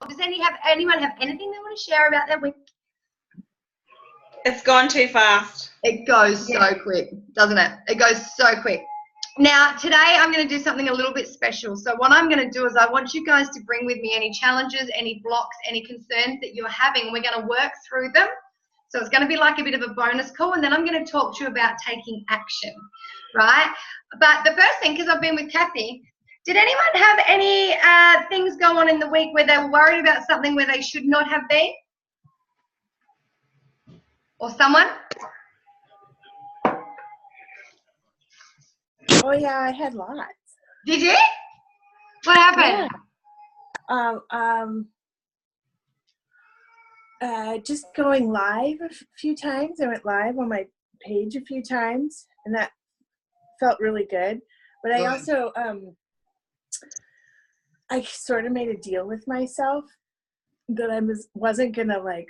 Does anyone have anything they want to share about their week? It's gone too fast. It goes so quick, doesn't it? It goes so quick. Now, today I'm going to do something a little bit special. So what I'm going to do is I want you guys to bring with me any challenges, any blocks, any concerns that you're having. We're going to work through them. So it's going to be like a bit of a bonus call, and then I'm going to talk to you about taking action, right? But the first thing, because I've been with Kathy, did anyone have any things go on in the week where they were worried about something where they should not have been? Or someone? Oh yeah, I had lots. Did you? What happened? Yeah. Just going live a few times. I went live on my page a few times, and that felt really good. But I also, I sort of made a deal with myself that I wasn't gonna, like,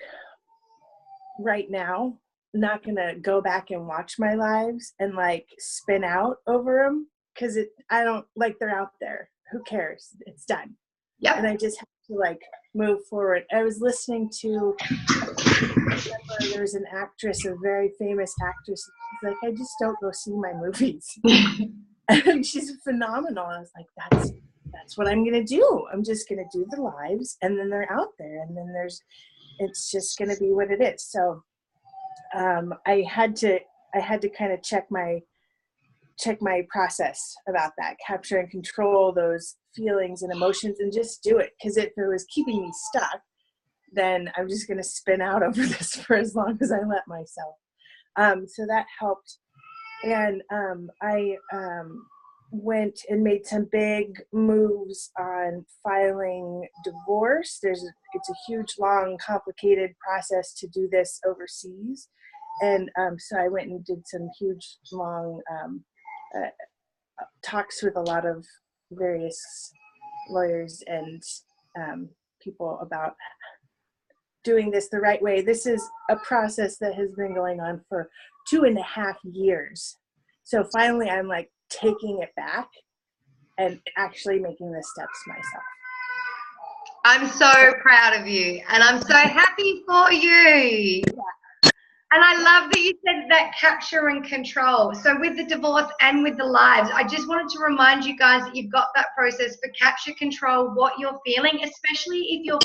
right now, not gonna go back and watch my lives and like spin out over them, because I don't, like, they're out there. Who cares? It's done. Yep. And I just have to, like, move forward. I was listening to, there's an actress, a very famous actress. She's like, I just don't go see my movies. And she's phenomenal. I was like, that's what I'm gonna do. I'm just gonna do the lives, and then they're out there, and then it's just gonna be what it is. So I had to kind of check my process about that, capture and control those feelings and emotions, and just do it. Because if it was keeping me stuck, then I'm just going to spin out over this for as long as I let myself. So that helped. And I went and made some big moves on filing divorce. It's a huge, long, complicated process to do this overseas. And so I went and did some huge, long talks with a lot of various lawyers and people about doing this the right way. This is a process that has been going on for 2.5 years. So finally I'm like taking it back and actually making the steps myself. I'm so proud of you, and I'm so happy for you. And I love that you said that capture and control. So with the divorce and with the lives, I just wanted to remind you guys that you've got that process for capture, control, what you're feeling, especially if you're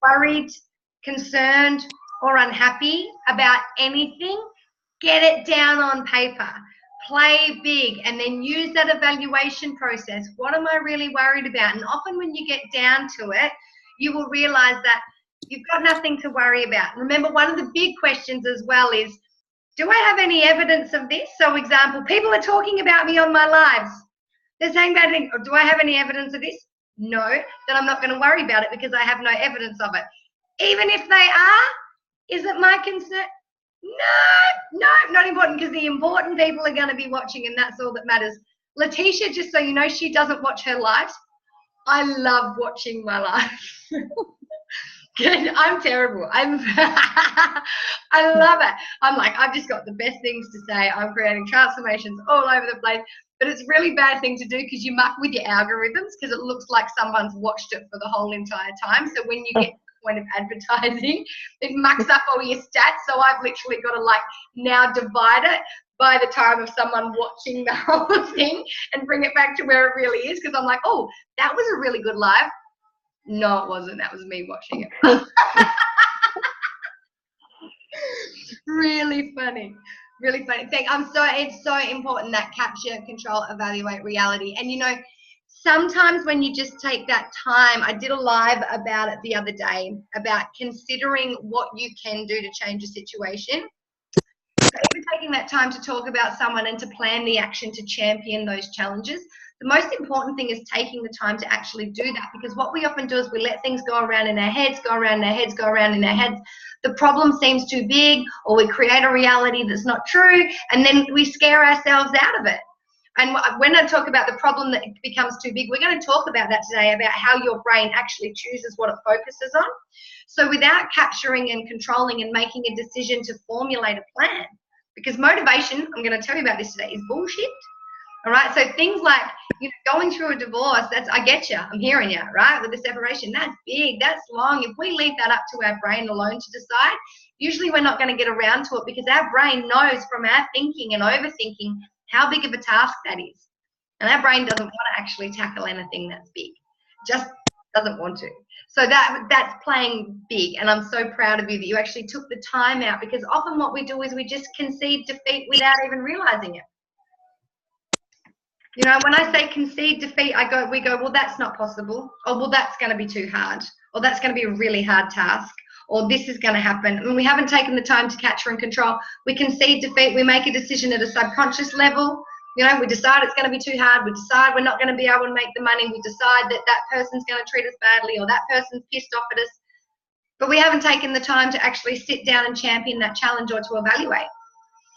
worried, concerned, or unhappy about anything. Get it down on paper. Play big, and then use that evaluation process. What am I really worried about? And often when you get down to it, you will realize that you've got nothing to worry about. Remember, one of the big questions as well is, do I have any evidence of this? So, example, people are talking about me on my lives. They're saying bad things. Do I have any evidence of this? No. Then I'm not going to worry about it because I have no evidence of it. Even if they are, is it my concern? No, not important, because the important people are going to be watching, and that's all that matters. Letitia, just so you know, she doesn't watch her lives. I love watching my life. I'm terrible. I love it. I'm like, I've just got the best things to say. I'm creating transformations all over the place. But it's a really bad thing to do because you muck with your algorithms, because it looks like someone's watched it for the whole entire time. So when you get to the point of advertising, it mucks up all your stats. So I've literally got to like now divide it by the time of someone watching the whole thing and bring it back to where it really is. Because I'm like, oh, that was a really good live. No, it wasn't. That was me watching it. Really funny. Really funny. It's so important that capture, control, evaluate reality. And you know, sometimes when you just take that time, I did a live about it the other day, about considering what you can do to change a situation. So even taking that time to talk about someone and to plan the action to champion those challenges. The most important thing is taking the time to actually do that, because what we often do is we let things go around in our heads, go around in our heads, go around in our heads. The problem seems too big, or we create a reality that's not true, and then we scare ourselves out of it. And when I talk about the problem that becomes too big, we're going to talk about that today, about how your brain actually chooses what it focuses on. So without capturing and controlling and making a decision to formulate a plan, because motivation, I'm going to tell you about this today, is bullshit. All right. So things like, going through a divorce, I get you. I'm hearing you, right? With the separation, that's big. That's long. If we leave that up to our brain alone to decide, usually we're not going to get around to it because our brain knows from our thinking and overthinking how big of a task that is. And our brain doesn't want to actually tackle anything that's big. Just doesn't want to. So that's playing big. And I'm so proud of you that you actually took the time out, because often what we do is we just concede defeat without even realizing it. When I say concede defeat, we go, well, that's not possible. Oh, well, that's going to be too hard. Or that's going to be a really hard task. Or this is going to happen. And we haven't taken the time to capture and control. We concede defeat. We make a decision at a subconscious level. We decide it's going to be too hard. We decide we're not going to be able to make the money. We decide that person's going to treat us badly, or that person's pissed off at us. But we haven't taken the time to actually sit down and champion that challenge or to evaluate.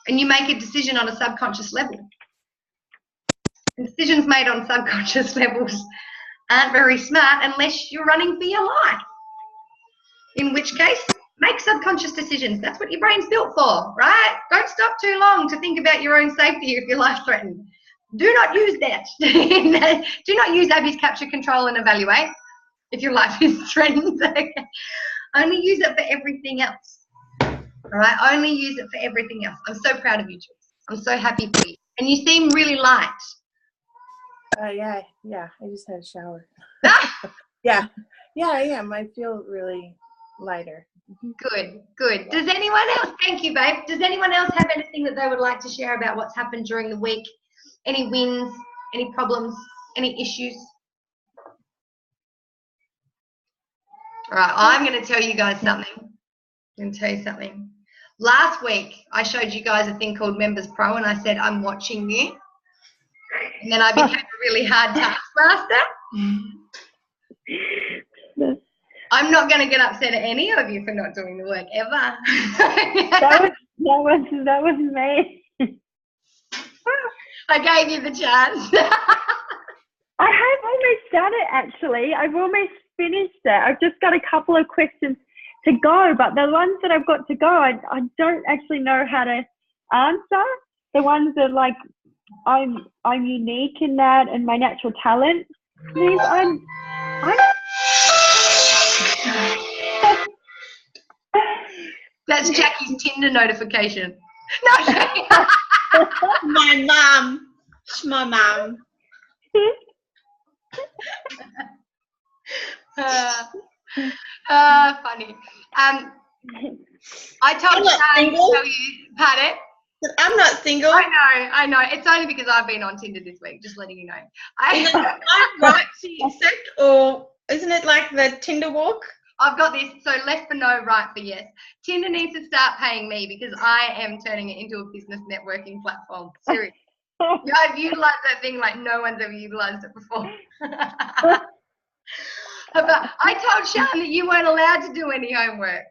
And you make a decision on a subconscious level. Decisions made on subconscious levels aren't very smart unless you're running for your life. In which case, make subconscious decisions. That's what your brain's built for, right? Don't stop too long to think about your own safety if your life's threatened. Do not use that. Do not use Abby's capture, control, and evaluate if your life is threatened. Only use it for everything else. All right? Only use it for everything else. I'm so proud of you, Jules. I'm so happy for you. And you seem really light. Yeah. I just had a shower. Yeah, I am. I feel really lighter. Good. Does anyone else, thank you, babe. Does anyone else have anything that they would like to share about what's happened during the week? Any wins, any problems, any issues? All right, I'm going to tell you guys something. Last week, I showed you guys a thing called Members Pro, and I said, I'm watching you. And then I became a really hard taskmaster. I'm not going to get upset at any of you for not doing the work ever. that was me. I gave you the chance. I have almost done it, actually. I've almost finished it. I've just got a couple of questions to go, but the ones that I've got to go, I don't actually know how to answer. The ones that like I'm unique in that, and my natural talent. Please, That's Jackie's Tinder notification. No, My mum. It's my mum. Funny. I told Shan to tell you, pardon? I'm not single. I know. It's only because I've been on Tinder this week, just letting you know. Is it right to accept, or isn't it like the Tinder walk? I've got this. So left for no, right for yes. Tinder needs to start paying me because I am turning it into a business networking platform. Seriously. Yeah, I've utilised that thing like no one's ever utilised it before. But I told Shan that you weren't allowed to do any homework.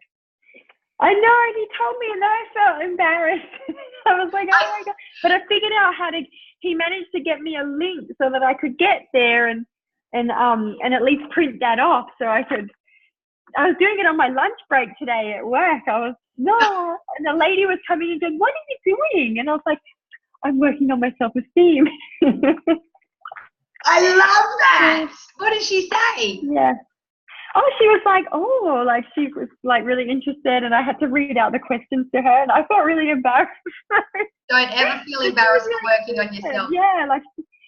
I know, and he told me, and then I felt embarrassed. I was like, oh my God. But I figured out he managed to get me a link so that I could get there and at least print that off so I was doing it on my lunch break today at work. And the lady was coming and going, what are you doing? And I was like, I'm working on my self-esteem. I love that. What did she say? Yeah. Oh, she was like, she was like really interested, and I had to read out the questions to her, and I felt really embarrassed. Don't ever feel embarrassed for working on yourself. Yeah,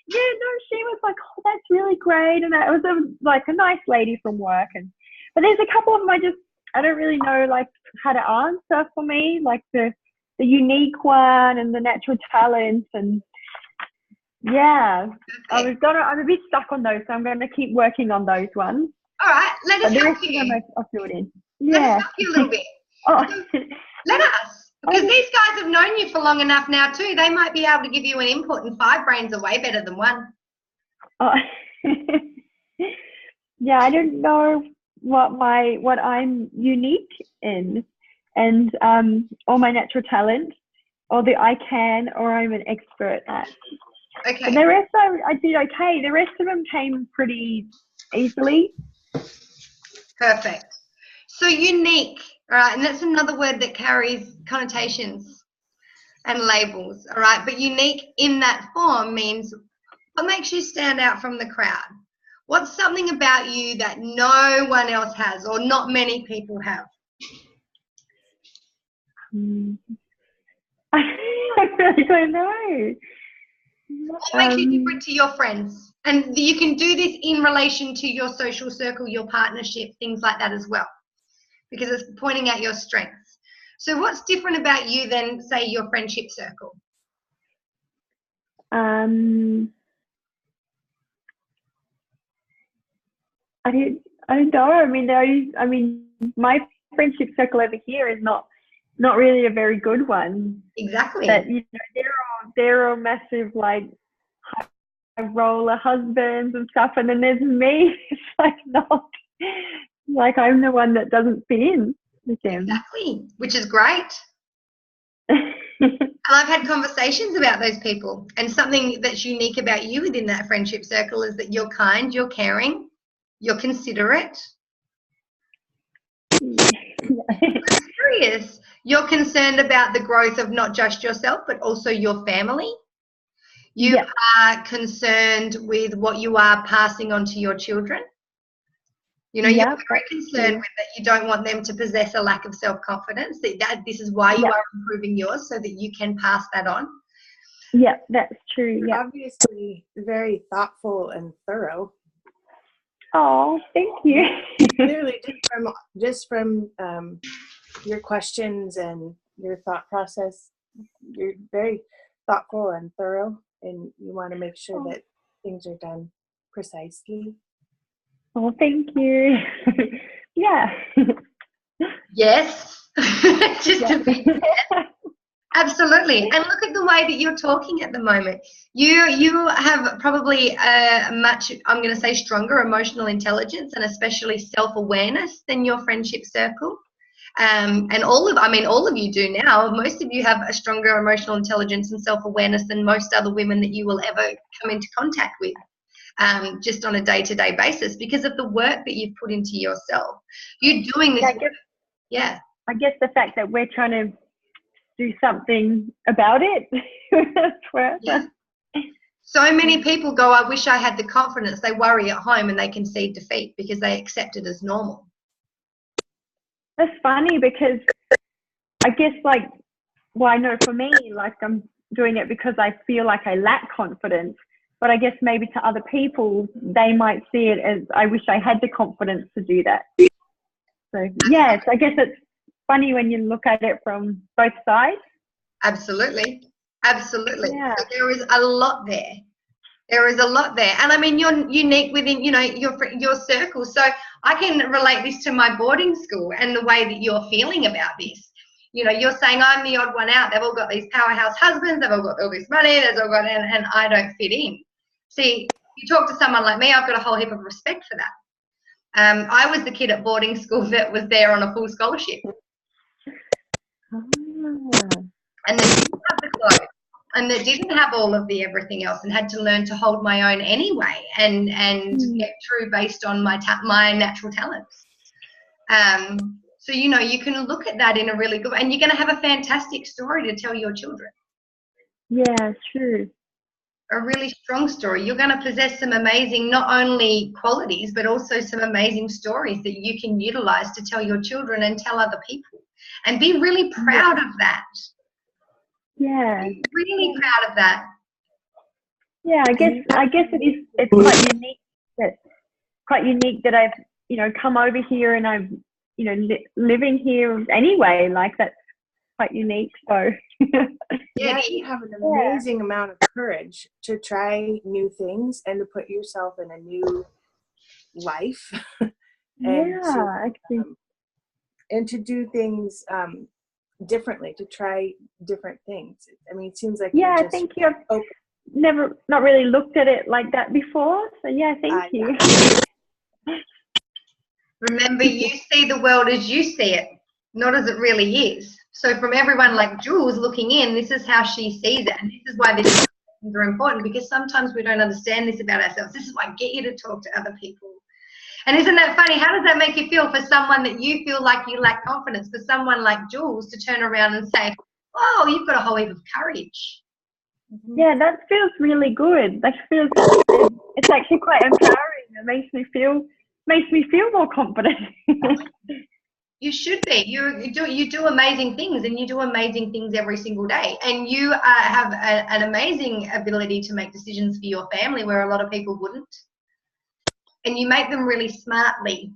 she was like, oh, that's really great, and it was a nice lady from work, but there's a couple of them I don't really know like how to answer for me, like the unique one and the natural talent, and yeah, I'm a bit stuck on those, so I'm going to keep working on those ones. All right, let us help you. I'll fill it in. Yeah. Let us help you a little bit. Oh. Let us. Because these guys have known you for long enough now too. They might be able to give you an input, and 5 brains are way better than 1. Oh. Yeah, I don't know what I'm unique in, and or my natural talent, or the I can, or I'm an expert at. Okay. And the rest I did okay. The rest of them came pretty easily. Perfect. So unique, all right, and that's another word that carries connotations. and labels, all right? But unique in that form means what makes you stand out from the crowd? What's something about you that no one else has or not many people have? I really don't know. What makes you different to your friends? And you can do this in relation to your social circle, your partnership, things like that as well, because it's pointing out your strengths. So what's different about you than, say, your friendship circle? I don't know. I mean, my friendship circle over here is not really a very good one. Exactly. That, you know, they're all massive, like, high roller husbands and stuff, and then there's me. It's like, not like, I'm the one that doesn't fit in with them. Exactly, which is great. And I've had conversations about those people, and something that's unique about you within that friendship circle is that you're kind, you're caring, you're considerate. I'm serious. You're concerned about the growth of not just yourself, but also your family. You are concerned with what you are passing on to your children. You know, you're very concerned with that. You don't want them to possess a lack of self-confidence. That this is why you are improving yours, so that you can pass that on. Yeah, that's true. You're yeah. obviously very thoughtful and thorough. Oh, thank you. Clearly, just from your questions and your thought process, you're very thoughtful and thorough, and you want to make sure that things are done precisely. Oh, thank you. Yeah. Yes. Just a big yes. Absolutely. And look at the way that you're talking at the moment. You have probably a much, I'm going to say, stronger emotional intelligence and especially self-awareness than your friendship circle. And all of you do now. Most of you have a stronger emotional intelligence and self-awareness than most other women that you will ever come into contact with, just on a day-to-day basis, because of the work that you've put into yourself. You're doing this. I guess the fact that we're trying to do something about it. Yeah. So many people go, I wish I had the confidence. They worry at home and they concede defeat because they accept it as normal. That's funny, because I guess, like, well, I know for me, like, I'm doing it because I feel like I lack confidence, but I guess maybe to other people, they might see it as, I wish I had the confidence to do that. So yes, I guess it's funny when you look at it from both sides. Absolutely. Absolutely. Yeah. So there is a lot there. There is a lot there. And I mean, you're unique within, you know, your circle. So I can relate this to my boarding school and the way that you're feeling about this. You know, you're saying I'm the odd one out. They've all got these powerhouse husbands. They've all got all this money. They've all got, and I don't fit in. See, you talk to someone like me, I've got a whole heap of respect for that. I was the kid at boarding school that was there on a full scholarship. And they didn't have the clothes, and they didn't have all of the everything else, and had to learn to hold my own anyway, and get through based on my natural talents. So, you know, you can look at that in a really good way, and you're going to have a fantastic story to tell your children. Yeah, true. A really strong story. You're going to possess some amazing, not only qualities, but also some amazing stories that you can utilize to tell your children and tell other people, and be really proud of that. Yeah. Be really proud of that. Yeah, I guess it's quite unique that I've, you know, come over here and I've, you know, living here anyway. Like, that's quite unique. So yeah, you have an amazing amount of courage to try new things and to put yourself in a new life. And to do things differently, to try different things. I mean, it seems like thank you. I've not really looked at it like that before. So yeah, thank you. Remember, you see the world as you see it, not as it really is. So from everyone like Jules looking in, this is how she sees it. And this is why these things are important, because sometimes we don't understand this about ourselves. This is why I get you to talk to other people. And isn't that funny? How does that make you feel for someone that you feel like you lack confidence, for someone like Jules to turn around and say, oh, you've got a whole heap of courage. Yeah, that feels really good. That feels, it's actually quite empowering. It makes me feel more confident. You should be. You do amazing things, and you do amazing things every single day. And you have an amazing ability to make decisions for your family where a lot of people wouldn't. And you make them really smartly,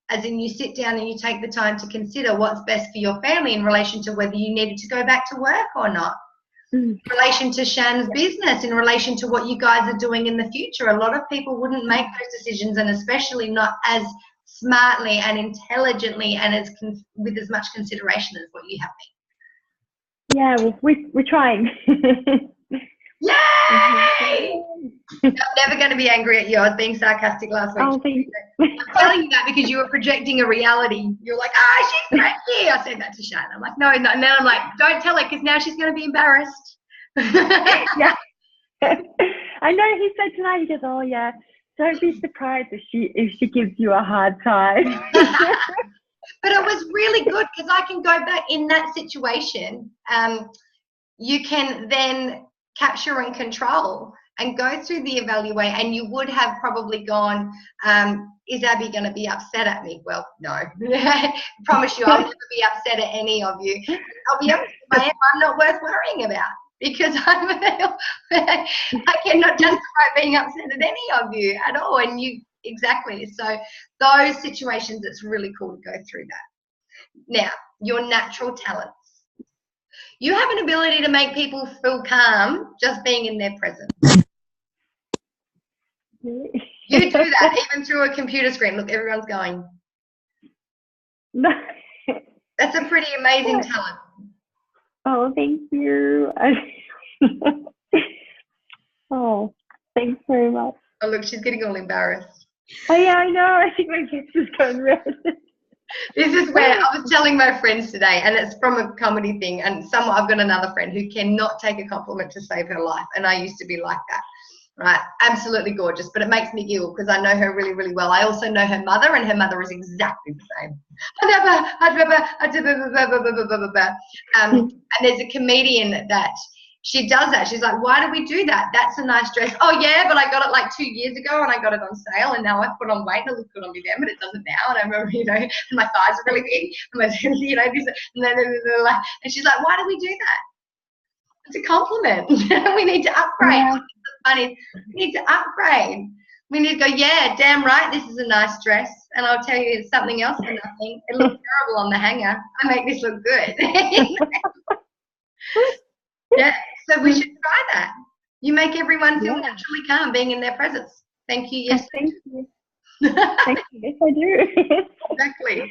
as in you sit down and you take the time to consider what's best for your family in relation to whether you needed to go back to work or not. In relation to Shan's business, in relation to what you guys are doing in the future. A lot of people wouldn't make those decisions, and especially not as smartly and intelligently and with as much consideration as what you have been. Yeah, well, we're trying. Yay! I'm never going to be angry at you. I was being sarcastic last week. Oh, thank you. I'm telling you that because you were projecting a reality. You're like, she's crazy. I said that to Shan. I'm like, no. And then I'm like, don't tell her because now she's going to be embarrassed. Yeah. I know he said tonight, he goes, oh yeah, don't be surprised if she gives you a hard time. But it was really good because I can go back in that situation. You can then capture and control and go through the evaluate, and you would have probably gone, is Abby going to be upset at me? Well, no. I promise you I'll never be upset at any of you. I'll be honest, if I am, I'm not worth worrying about because I cannot justify being upset at any of you at all. And you, exactly. So those situations, it's really cool to go through that. Now, your natural talents. You have an ability to make people feel calm just being in their presence. You do that even through a computer screen. Look, everyone's going. That's a pretty amazing talent. Oh, thank you. Oh, thanks very much. Oh, look, she's getting all embarrassed. Oh, yeah, I know. I think my face is going red. This is where I was telling my friends today, and it's from a comedy thing, and I've got another friend who cannot take a compliment to save her life, and I used to be like that, right? Absolutely gorgeous, but it makes me giggle because I know her really, really well. I also know her mother, and her mother is exactly the same. And there's a comedian that she does that. She's like, why do we do that? That's a nice dress. Oh, yeah, but I got it like 2 years ago and I got it on sale and now I've put on weight and it looks good on me then, but it doesn't now. And I remember, and my thighs are really big. And this, and she's like, why do we do that? It's a compliment. We need to upgrade. Yeah. What's funny? We need to upgrade. We need to go, yeah, damn right, this is a nice dress. And I'll tell you, it's something else for nothing. It looks terrible on the hanger. I make this look good. Yeah, so we should try that. You make everyone feel naturally calm being in their presence. Thank you. Yes. Thank you. Thank you. Yes, I do. Exactly.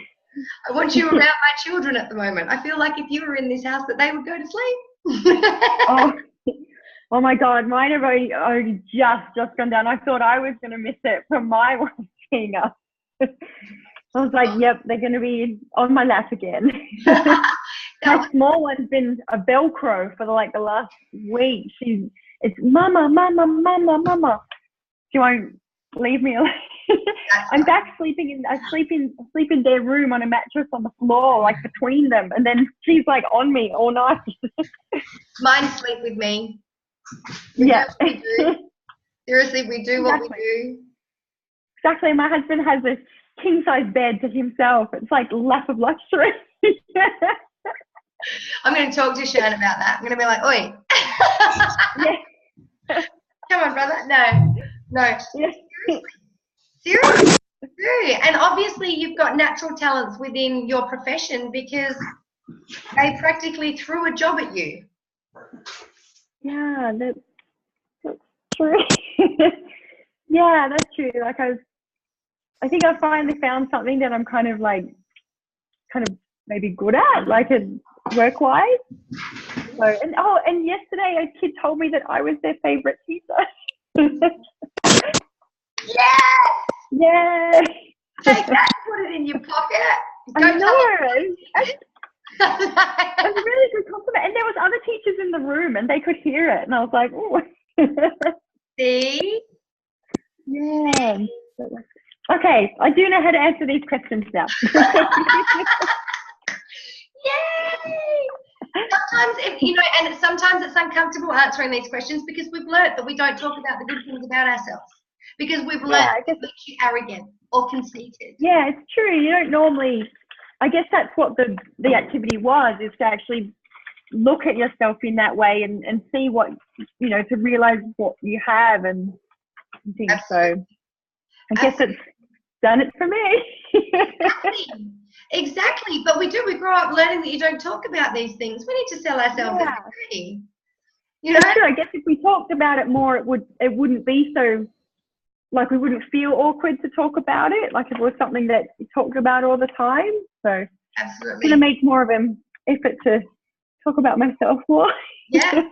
I want you around my children at the moment. I feel like if you were in this house that they would go to sleep. Oh my God, mine have already just gone down. I thought I was going to miss it from my one being up. I was like, yep, they're going to be on my lap again. My small one's been a Velcro for the last week. It's mama, mama, mama, mama. She won't leave me alone. I'm back sleeping I sleep in their room on a mattress on the floor, like between them, and then she's like on me all night. Mine sleep with me. Yeah. Seriously, we do what we do. Exactly. My husband has a king size bed to himself. It's like lap of luxury. I'm going to talk to Shan about that. I'm going to be like, oi. Yeah. Come on, brother. No. Yeah. Seriously. And obviously you've got natural talents within your profession because they practically threw a job at you. Yeah, that's true. Yeah, that's true. Like I think I finally found something that I'm kind of maybe good at, like work-wise. So, and yesterday a kid told me that I was their favorite teacher. Yes! Yeah. Take that, put it in your pocket. I know. It was a really good compliment. And there was other teachers in the room and they could hear it. And I was like, oh. See? Yeah. Okay, I do know how to answer these questions now. Yay! sometimes, sometimes it's uncomfortable answering these questions because we've learnt that we don't talk about the good things about ourselves because we've learnt I guess it makes you arrogant or conceited. Yeah, it's true. You don't normally. I guess that's what the activity was, is to actually look at yourself in that way and see what, to realize what you have and things. Absolutely. So I guess it's done it for me. Exactly. But we grow up learning that you don't talk about these things. We need to sell ourselves as free. That's true. I guess if we talked about it more, it wouldn't be so, like, we wouldn't feel awkward to talk about it, like if it was something that we talked about all the time. So absolutely. I'm going to make more of an effort to talk about myself more. Yeah,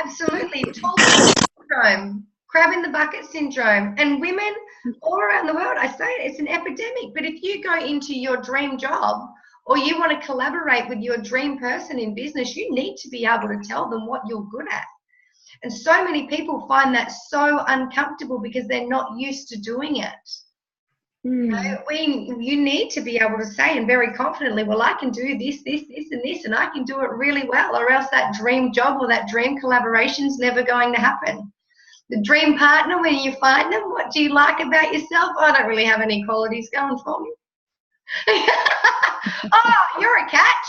absolutely. Tall syndrome, crab in the bucket syndrome, and women all around the world, I say it's an epidemic. But if you go into your dream job or you want to collaborate with your dream person in business, you need to be able to tell them what you're good at. And so many people find that so uncomfortable because they're not used to doing it. You need to be able to say, and very confidently, well, I can do this, this, this, and this, and I can do it really well, or else that dream job or that dream collaboration is never going to happen. The dream partner, when you find them, what do you like about yourself? I don't really have any qualities going for me. Oh, you're a catch.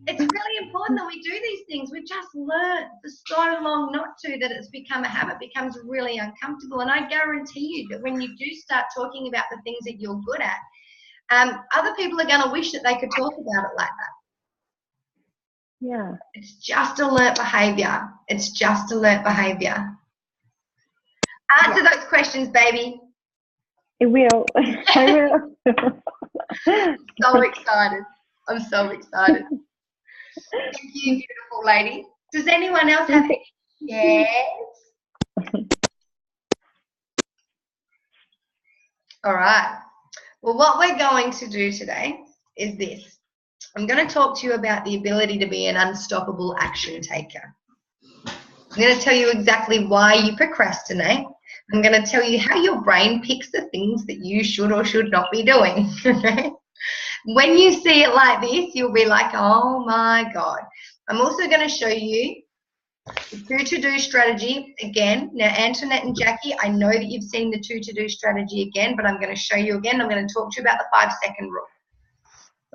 It's really important that we do these things. We've just learned for so long not to, that it's become a habit, becomes really uncomfortable. And I guarantee you that when you do start talking about the things that you're good at, other people are going to wish that they could talk about it like that. Yeah. It's just a learnt behaviour. It's just a learnt behaviour. Answer those questions, baby. It will. I will. So excited. I'm so excited. Thank you, beautiful lady. Does anyone else have any? Yes. All right. Well, what we're going to do today is this. I'm going to talk to you about the ability to be an unstoppable action taker. I'm going to tell you exactly why you procrastinate. I'm going to tell you how your brain picks the things that you should or should not be doing. When you see it like this, you'll be like, oh my God. I'm also going to show you the 2 to-do strategy again. Now, Antoinette and Jackie, I know that you've seen the 2 to-do strategy again, but I'm going to show you again. I'm going to talk to you about the 5-second rule.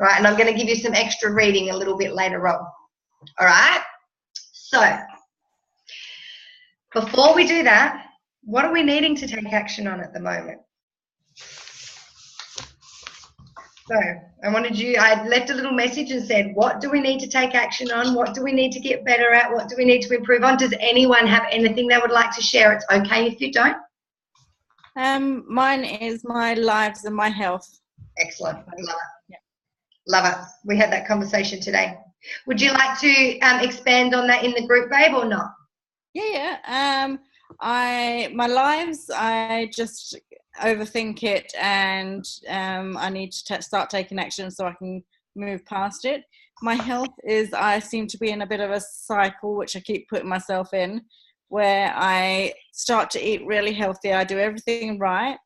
All right, and I'm going to give you some extra reading a little bit later on. All right? So, before we do that, what are we needing to take action on at the moment? So I left a little message and said, what do we need to take action on? What do we need to get better at? What do we need to improve on? Does anyone have anything they would like to share? It's okay if you don't. Mine is my lives and my health. Excellent. I love it. Yeah. Love it. We had that conversation today. Would you like to expand on that in the group, babe, or not? Yeah. My lives, I just overthink it, and I need to start taking action so I can move past it. My health is, I seem to be in a bit of a cycle, which I keep putting myself in, where I start to eat really healthy. I do everything right,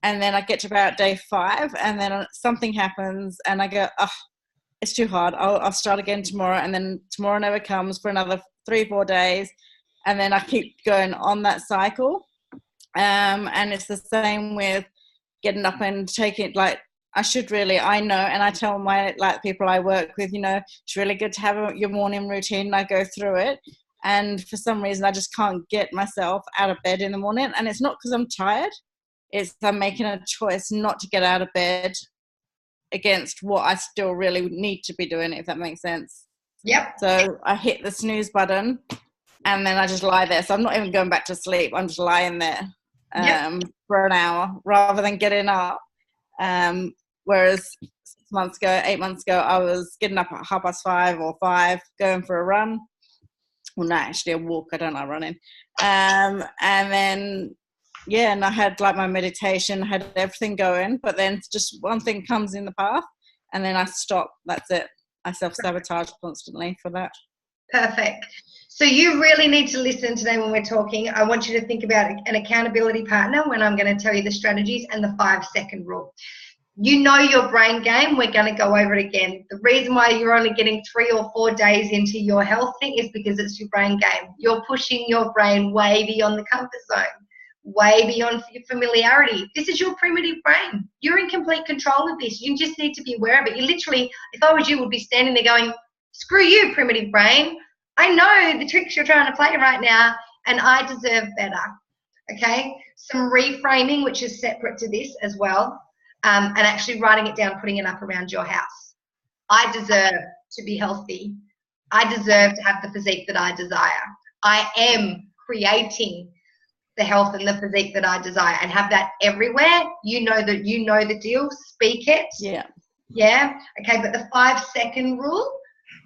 and then I get to about day 5, and then something happens, and I go, oh, it's too hard. I'll start again tomorrow, and then tomorrow never comes for another 3-4 days, and then I keep going on that cycle. And it's the same with getting up and taking it, like, I know, and I tell my people I work with, it's really good to have your morning routine. I go through it, and for some reason I just can't get myself out of bed in the morning, and it's not because I'm tired, it's I'm making a choice not to get out of bed against what I still really need to be doing, if that makes sense. Yep. So I hit the snooze button, and then I just lie there. So I'm not even going back to sleep. I'm just lying there for an hour rather than getting up. Whereas 8 months ago, I was getting up at 5:30 or 5, going for a run. Well, no, actually a walk. I don't like running. And then, and I had my meditation, I had everything going, but then just one thing comes in the path, and then I stop. That's it. I self-sabotage constantly for that. Perfect. So you really need to listen today when we're talking. I want you to think about an accountability partner when I'm going to tell you the strategies and the 5-second rule. you know your brain game. We're going to go over it again. The reason why you're only getting 3 or 4 days into your health thing is because it's your brain game. You're pushing your brain way beyond the comfort zone, way beyond your familiarity. This is your primitive brain. You're in complete control of this. You just need to be aware of it. You literally, if I was you, would be standing there going, screw you, primitive brain. I know the tricks you're trying to play right now, and I deserve better. Okay? Some reframing, which is separate to this as well, and actually writing it down, putting it up around your house. I deserve to be healthy. I deserve to have the physique that I desire. I am creating the health and the physique that I desire, and have that everywhere. You know the deal. Speak it. Yeah. Yeah. Okay. But the 5-second rule,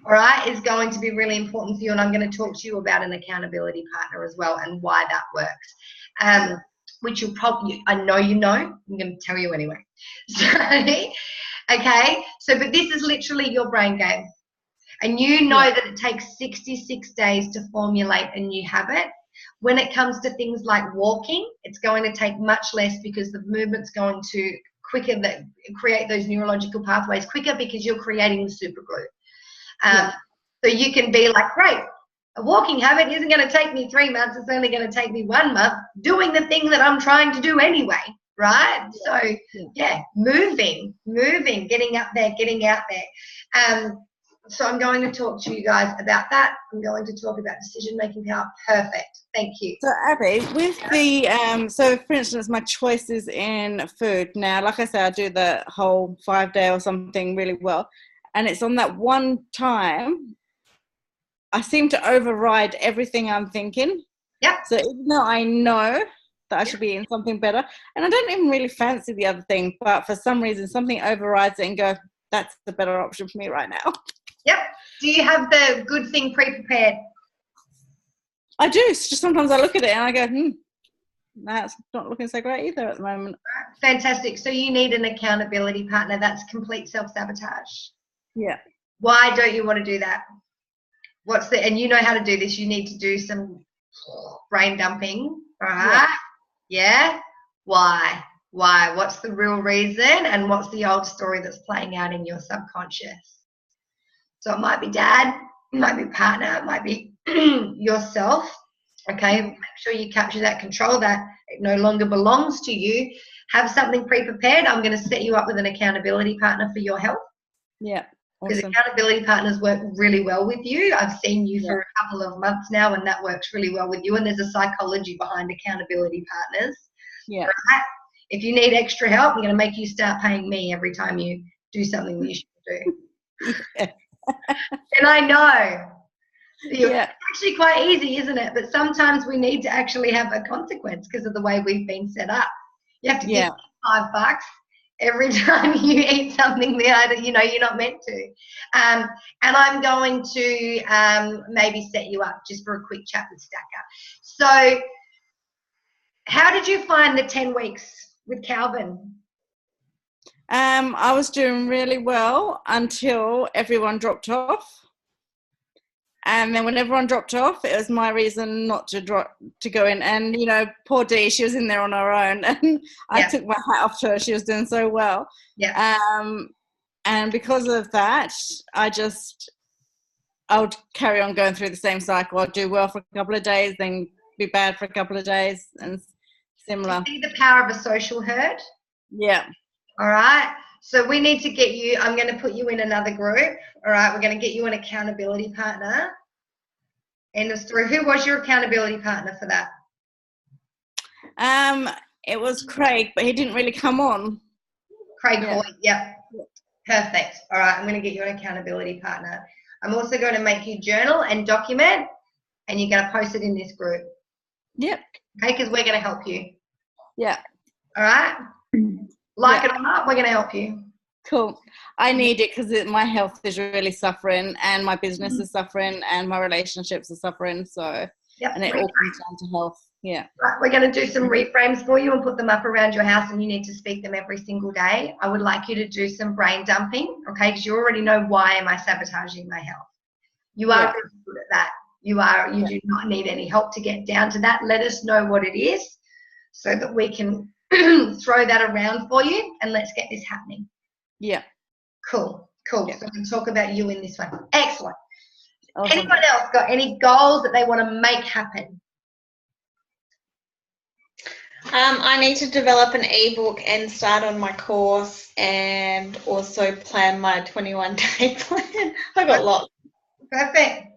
all right, is going to be really important for you. And I'm going to talk to you about an accountability partner as well and why that works. Which you'll probably, I know you know, I'm going to tell you anyway. So, okay. So, but this is literally your brain game. And you know that it takes 66 days to formulate a new habit. When it comes to things like walking, it's going to take much less because the movement's going to quicker, that create those neurological pathways quicker because you're creating the super glue. So you can be like, great, a walking habit isn't going to take me 3 months. It's only going to take me 1 month doing the thing that I'm trying to do anyway, right? So, moving, getting up there, getting out there. So I'm going to talk to you guys about that. I'm going to talk about decision-making power. Perfect. Thank you. So Abby, with the so for instance, my choices in food now, like I said, I do the whole 5-day or something really well, and it's on that one time I seem to override everything I'm thinking. Yep. So even though I know that I should be eating something better, and I don't even really fancy the other thing, but for some reason something overrides it and go, that's the better option for me right now. Yep. Do you have the good thing pre-prepared? I do. It's just sometimes I look at it and I go, that's not looking so great either at the moment. Fantastic. So you need an accountability partner. That's complete self-sabotage. Yeah. Why don't you want to do that? And you know how to do this. You need to do some brain dumping, all right? Yeah? Why? What's the real reason, and what's the old story that's playing out in your subconscious? So it might be dad, it might be partner, it might be yourself, okay? Make sure you capture that, control that. It no longer belongs to you. Have something pre-prepared. I'm going to set you up with an accountability partner for your health. Yeah. Because awesome. accountability partners work really well with you. I've seen you for a couple of months now, and that works really well with you. And there's a psychology behind accountability partners. Yeah. Right? If you need extra help, I'm going to make you start paying me every time you do something that you should do. And I know. It's actually quite easy, isn't it? But sometimes we need to actually have a consequence because of the way we've been set up. You have to give $5 every time you eat something that you know you're not meant to. And I'm going to maybe set you up just for a quick chat with Stacker. So how did you find the 10 weeks with Calvin? I was doing really well until everyone dropped off. And then when everyone dropped off, it was my reason not to go in. And, you know, poor Dee, she was in there on her own. And I took my hat off to her. She was doing so well. Yeah. And because of that, I would carry on going through the same cycle. I'd do well for a couple of days, then be bad for a couple of days, and similar. See the power of a social herd? Yeah. All right. So we need to get you, I'm going to put you in another group. All right. We're going to get you an accountability partner. End of story. Who was your accountability partner for that? It was Craig, but he didn't really come on. Craig Boyd. Yep. Perfect. All right. I'm going to get you an accountability partner. I'm also going to make you journal and document, and you're going to post it in this group. Yep. Okay. Because we're going to help you. Yeah. All right. Like it or not, we're going to help you. Cool. I need it because my health is really suffering, and my business is suffering, and my relationships are suffering. So, and it all comes down to health. Yeah. Right, we're going to do some reframes for you and put them up around your house, and you need to speak them every single day. I would like you to do some brain dumping, okay? Because you already know, why am I sabotaging my health? You are really good at that. You do not need any help to get down to that. Let us know what it is so that we can throw that around for you and let's get this happening. Yeah. Cool. Yeah. So we can talk about you in this one. Excellent. Awesome. Anyone else got any goals that they want to make happen? I need to develop an ebook and start on my course, and also plan my 21-day plan. I got lots. Perfect.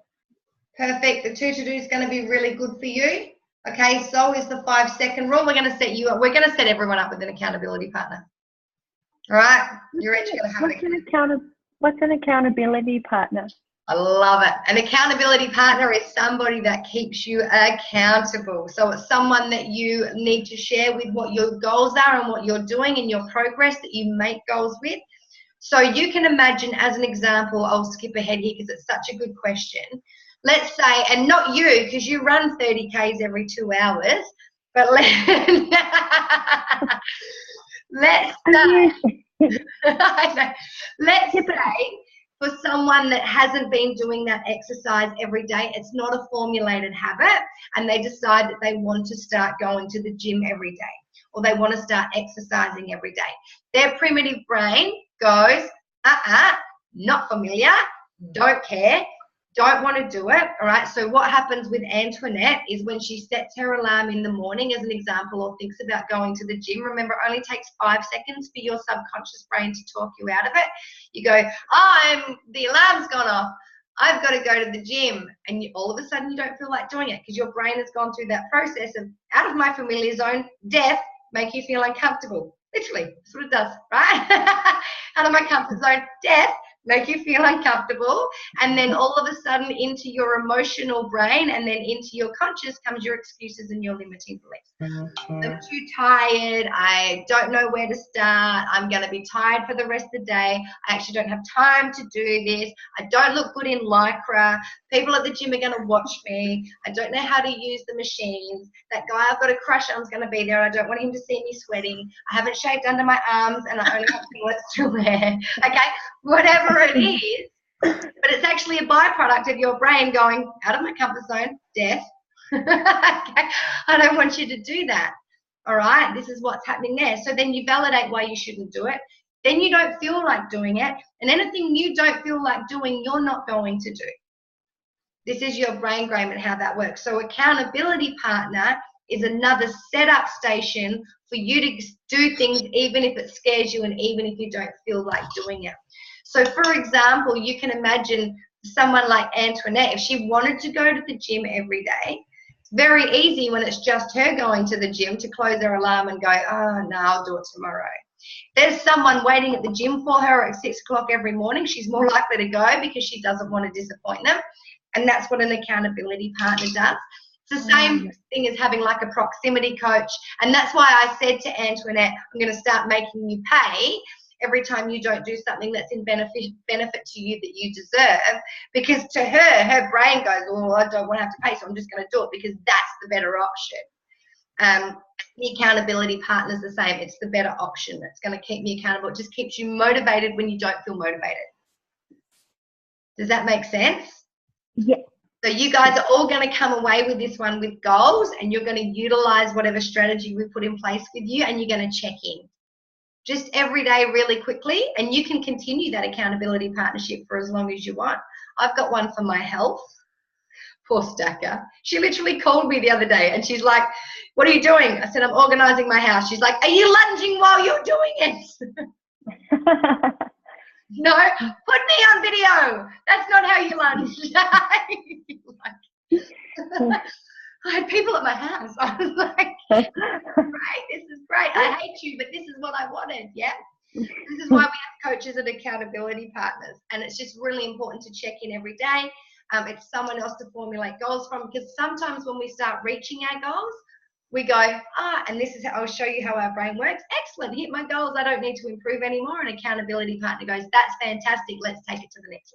The 2 to do is going to be really good for you. Okay, so is the 5-second rule. We're going to set you up. We're going to set everyone up with an accountability partner. All right, you're each going to have What's an accountability partner? I love it. An accountability partner is somebody that keeps you accountable. So it's someone that you need to share with what your goals are and what you're doing and your progress that you make goals with. So you can imagine, as an example, I'll skip ahead here because it's such a good question. Let's say, and not you, because you run 30 Ks every 2 hours, but let's say for someone that hasn't been doing that exercise every day, it's not a formulated habit, and they decide that they want to start going to the gym every day, or they want to start exercising every day. Their primitive brain goes, not familiar, don't care, don't want to do it. All right, so what happens with Antoinette is when she sets her alarm in the morning, as an example, or thinks about going to the gym, remember, it only takes 5 seconds for your subconscious brain to talk you out of it. You go, the alarm's gone off, I've got to go to the gym, and all of a sudden you don't feel like doing it because your brain has gone through that process of out of my familiar zone, death, make you feel uncomfortable. Literally, that's what it does, right? Out of my comfort zone, death, make you feel uncomfortable, and then all of a sudden into your emotional brain and then into your conscious comes your excuses and your limiting beliefs. I'm too tired, I don't know where to start, I'm going to be tired for the rest of the day, I actually don't have time to do this, I don't look good in Lycra, people at the gym are going to watch me, I don't know how to use the machines, that guy I've got a crush on is going to be there, I don't want him to see me sweating, I haven't shaved under my arms and I only have finglets to wear, okay, whatever it is, but it's actually a byproduct of your brain going out of my comfort zone, death. Okay, I don't want you to do that. All right, this is what's happening there. So then you validate why you shouldn't do it. Then you don't feel like doing it, and anything you don't feel like doing, you're not going to do. This is your brain game and how that works. So accountability partner is another setup station for you to do things even if it scares you and even if you don't feel like doing it. So for example, you can imagine someone like Antoinette, if she wanted to go to the gym every day, it's very easy when it's just her going to the gym to close her alarm and go, oh, no, I'll do it tomorrow. There's someone waiting at the gym for her at 6 o'clock every morning. She's more likely to go because she doesn't want to disappoint them. And that's what an accountability partner does. It's the same thing as having like a proximity coach. And that's why I said to Antoinette, I'm going to start making you pay every time you don't do something that's in benefit to you that you deserve, because to her brain goes, oh, I don't want to have to pay, so I'm just going to do it because that's the better option. The accountability partner is the same. It's the better option. It's going to keep me accountable. It just keeps you motivated when you don't feel motivated. Does that make sense? Yeah. So you guys are all going to come away with this one with goals, and you're going to utilize whatever strategy we put in place with you, and you're going to check in. Just every day really quickly, and you can continue that accountability partnership for as long as you want. I've got one for my health. Poor stacker. She literally called me the other day and she's like, what are you doing? I said, I'm organizing my house. She's like, are you lunging while you're doing it? No, put me on video. That's not how you lunge. I had people at my house. I was like, great, this is great. I hate you, but this is what I wanted, yeah? This is why we have coaches and accountability partners. And it's just really important to check in every day. It's someone else to formulate goals from, because sometimes when we start reaching our goals, we go, and this is how I'll show you how our brain works. Excellent, hit my goals. I don't need to improve anymore. An accountability partner goes, that's fantastic. Let's take it to the next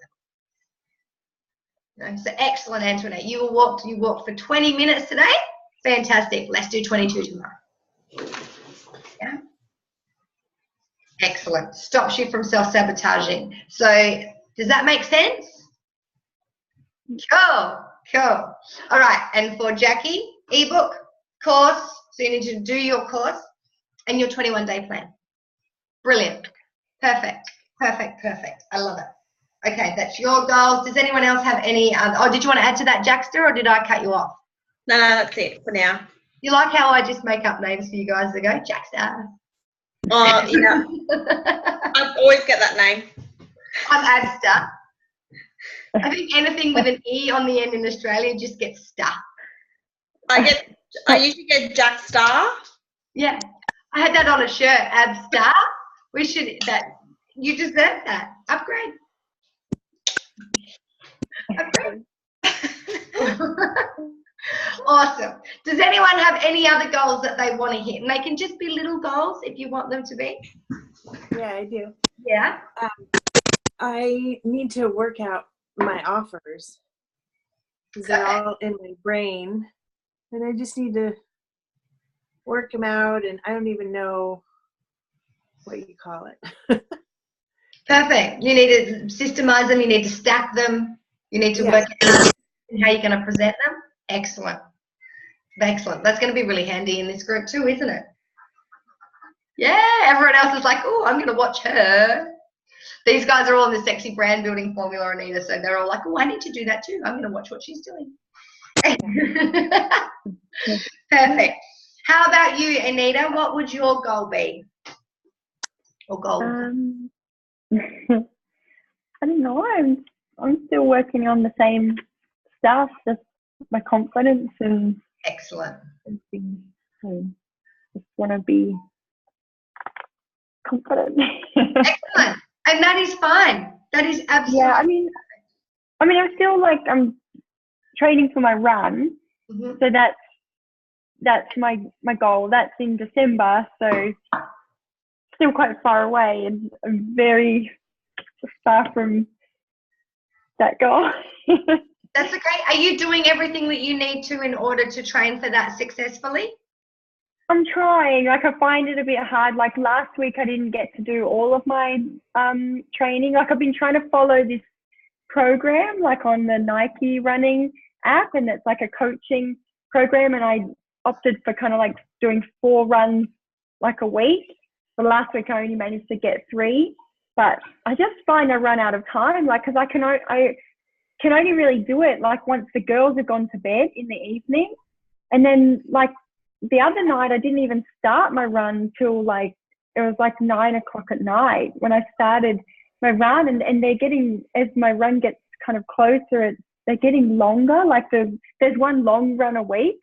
level. So excellent, Antoinette. You walked for 20 minutes today. Fantastic. Let's do 22 tomorrow. Yeah. Excellent. Stops you from self-sabotaging. So does that make sense? Cool. All right. And for Jackie, ebook, course. So you need to do your course and your 21-day plan. Brilliant. Perfect. I love it. Okay, that's your goals. Does anyone else have any other? Oh, did you want to add to that, Jackster, or did I cut you off? No, that's it for now. You like how I just make up names for you guys to go, Jackster? Oh, yeah. I always get that name. I'm Abster. I think anything with an E on the end in Australia just gets stuck. I usually get Jack Star. Yeah, I had that on a shirt, Abster. We should, you deserve that. Upgrade. Awesome. Does anyone have any other goals that they want to hit? And they can just be little goals if you want them to be. Yeah, I do. Yeah. I need to work out my offers because they're all in my brain, and I just need to work them out, and I don't even know what you call it. Perfect. You need to systemize them. You need to stack them. You need to work out how you're going to present them. Excellent. Excellent. That's going to be really handy in this group too, isn't it? Yeah, everyone else is like, oh, I'm going to watch her. These guys are all in the sexy brand building formula, Anita, so they're all like, oh, I need to do that too. I'm going to watch what she's doing. Perfect. How about you, Anita? What would your goal be? Or goal? I don't know. I'm still working on the same stuff, just my confidence and Excellent. things. So just want to be confident. Excellent. And that is fine. That is absolutely. Yeah, I mean, I feel like I'm training for my run, so that's my goal. That's in December, so still quite far away, and I'm very far from that goal. That's okay. Are you doing everything that you need to in order to train for that successfully? I'm trying. Like, I find it a bit hard. Like, last week I didn't get to do all of my training. Like, I've been trying to follow this program, like on the Nike running app, and it's like a coaching program, and I opted for kind of like doing 4 runs like a week. But last week I only managed to get 3. But I just find I run out of time, like, because I can only really do it like once the girls have gone to bed in the evening. And then like the other night I didn't even start my run till like, it was like 9 o'clock at night when I started my run, and they're getting, as my run gets kind of closer, they're getting longer. Like there's one long run a week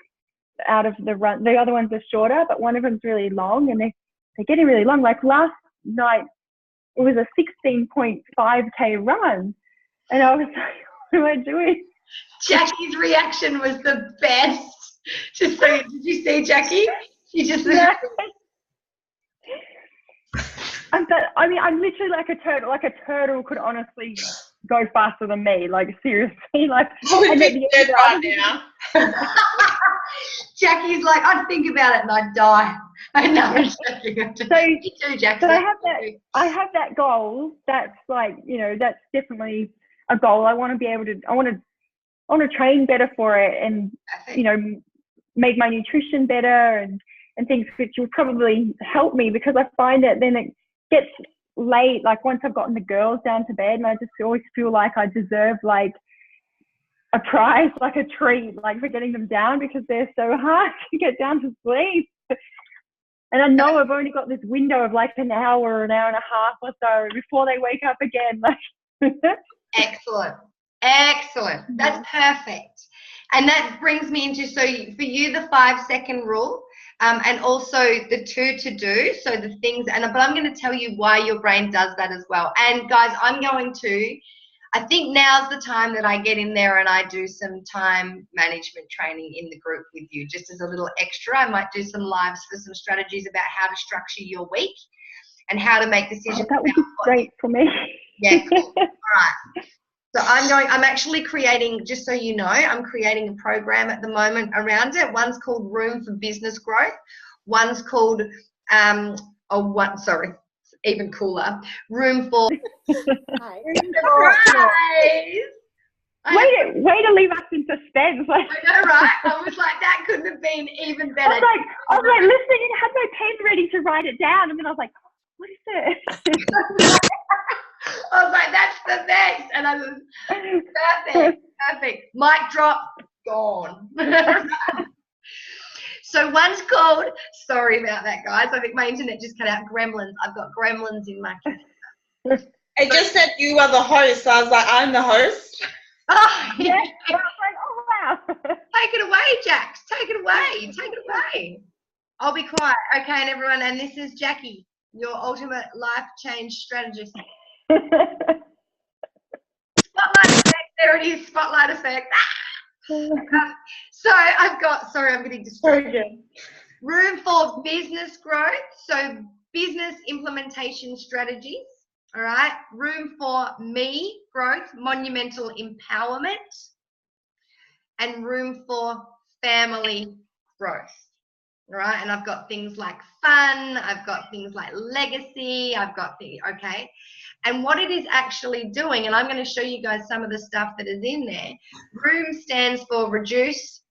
out of the run. The other ones are shorter, but one of them's really long, and they're getting really long. Like last night, it was a 16.5K run. And I was like, what am I doing? Jackie's reaction was the best. Just so, did you see Jackie? She just I'm literally like a turtle. Like a turtle could honestly go faster than me. Like seriously, like. We'd be dead right now. Jackie's like, I'd think about it and I'd die. I know. Me too, Jackie. So I have that goal. That's like, you know, that's definitely a goal. I want to be able to. I want to train better for it, and you know, make my nutrition better and things, which will probably help me, because I find that then it gets late, like once I've gotten the girls down to bed, and I just always feel like I deserve like a prize, like a treat, like for getting them down, because they're so hard to get down to sleep. And I know I've only got this window of like an hour and a half or so before they wake up again. Like Excellent. That's perfect. And that brings me into, so for you, the 5-second rule, and also the 2 to do. So the things, but I'm going to tell you why your brain does that as well. And guys, I think now's the time that I get in there and I do some time management training in the group with you, just as a little extra. I might do some lives for some strategies about how to structure your week and how to make decisions. That would be great for me. Yeah, cool. All right. So I'm actually creating, just so you know, I'm creating a program at the moment around it. One's called Room for Business Growth. One's called, even cooler, Room for Surprise. Way to leave us in suspense. Like, I know, right? I was like, that couldn't have been even I better. was like listening and had my pen ready to write it down, and then I was like, what is this? I was like, that's the best. And I was perfect. Mic drop, gone. So one's called, sorry about that, guys. I think my internet just cut out. Gremlins. I've got gremlins in my kitchen. It just said you are the host. So I was like, I'm the host. Oh, Yeah. I was like, oh wow. Take it away, Jax. Take it away. Take it away. I'll be quiet. Okay, and everyone, and this is Jackie, your ultimate life change strategist. Spotlight effect. There it is. Spotlight effect. So I've got, sorry, I'm getting distracted. Room for business growth. So business implementation strategies. All right. Room for me growth, monumental empowerment, and room for family growth. All right. And I've got things like fun. I've got things like legacy. I've got the, okay. And what it is actually doing, and I'm going to show you guys some of the stuff that is in there. Room stands for reduce,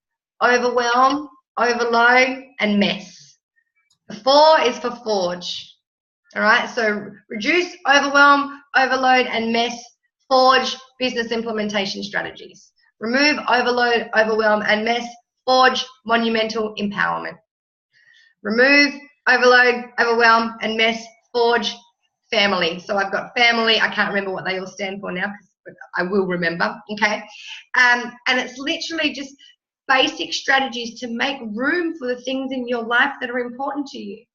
overwhelm, overload, and mess. The 4 is for forge. All right, so reduce, overwhelm, overload, and mess, forge business implementation strategies. Remove, overload, overwhelm, and mess, forge monumental empowerment. Remove, overload, overwhelm, and mess, forge family. So I've got family. I can't remember what they all stand for now, but I will remember, okay? And it's literally just basic strategies to make room for the things in your life that are important to you.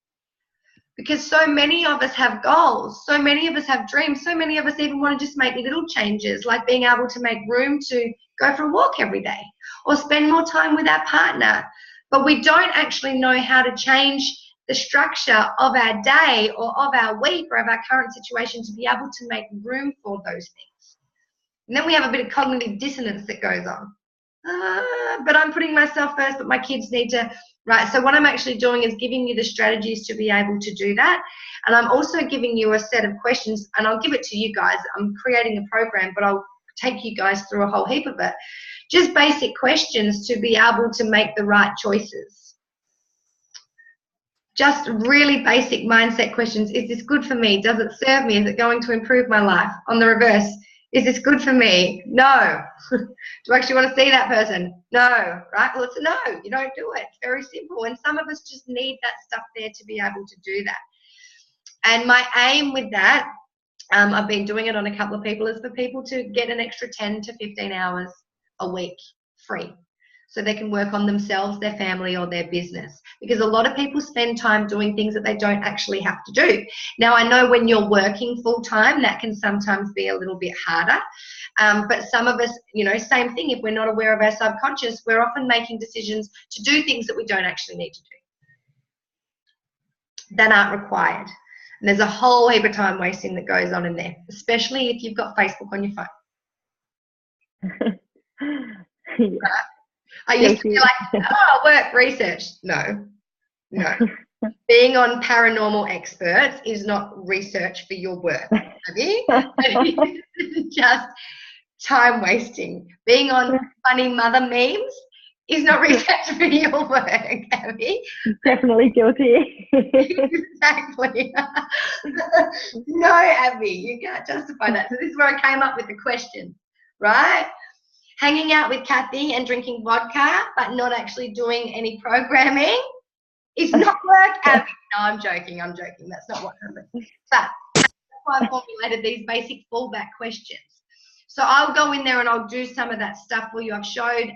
Because so many of us have goals, so many of us have dreams, so many of us even want to just make little changes, like being able to make room to go for a walk every day or spend more time with our partner. But we don't actually know how to change the structure of our day or of our week or of our current situation to be able to make room for those things. And then we have a bit of cognitive dissonance that goes on. But I'm putting myself first, but my kids need to, right? So what I'm actually doing is giving you the strategies to be able to do that. And I'm also giving you a set of questions, and I'll give it to you guys. I'm creating a program, but I'll take you guys through a whole heap of it. Just basic questions to be able to make the right choices. Just really basic mindset questions. Is this good for me? Does it serve me? Is it going to improve my life? On the reverse, is this good for me? No. Do I actually want to see that person? No. Right? Well, it's a no. You don't do it. It's very simple. And some of us just need that stuff there to be able to do that. And my aim with that, I've been doing it on a couple of people, is for people to get an extra 10 to 15 hours a week free, so they can work on themselves, their family, or their business. Because a lot of people spend time doing things that they don't actually have to do. Now, I know when you're working full time, that can sometimes be a little bit harder. But some of us, you know, same thing, if we're not aware of our subconscious, we're often making decisions to do things that we don't actually need to do, that aren't required. And there's a whole heap of time wasting that goes on in there, especially if you've got Facebook on your phone. Yeah. I used to be like, oh, work research. No. Being on Paranormal Experts is not research for your work, have you? It's just time wasting. Being on Funny Mother Memes is not research for your work, Abby. Definitely guilty. Exactly. No, Abby, you can't justify that. So this is where I came up with the question, right? Hanging out with Kathy and drinking vodka, but not actually doing any programming is not work, Abby. No, I'm joking. That's not what happened. But that's why I formulated these basic fallback questions. So I'll go in there and I'll do some of that stuff for you. I've showed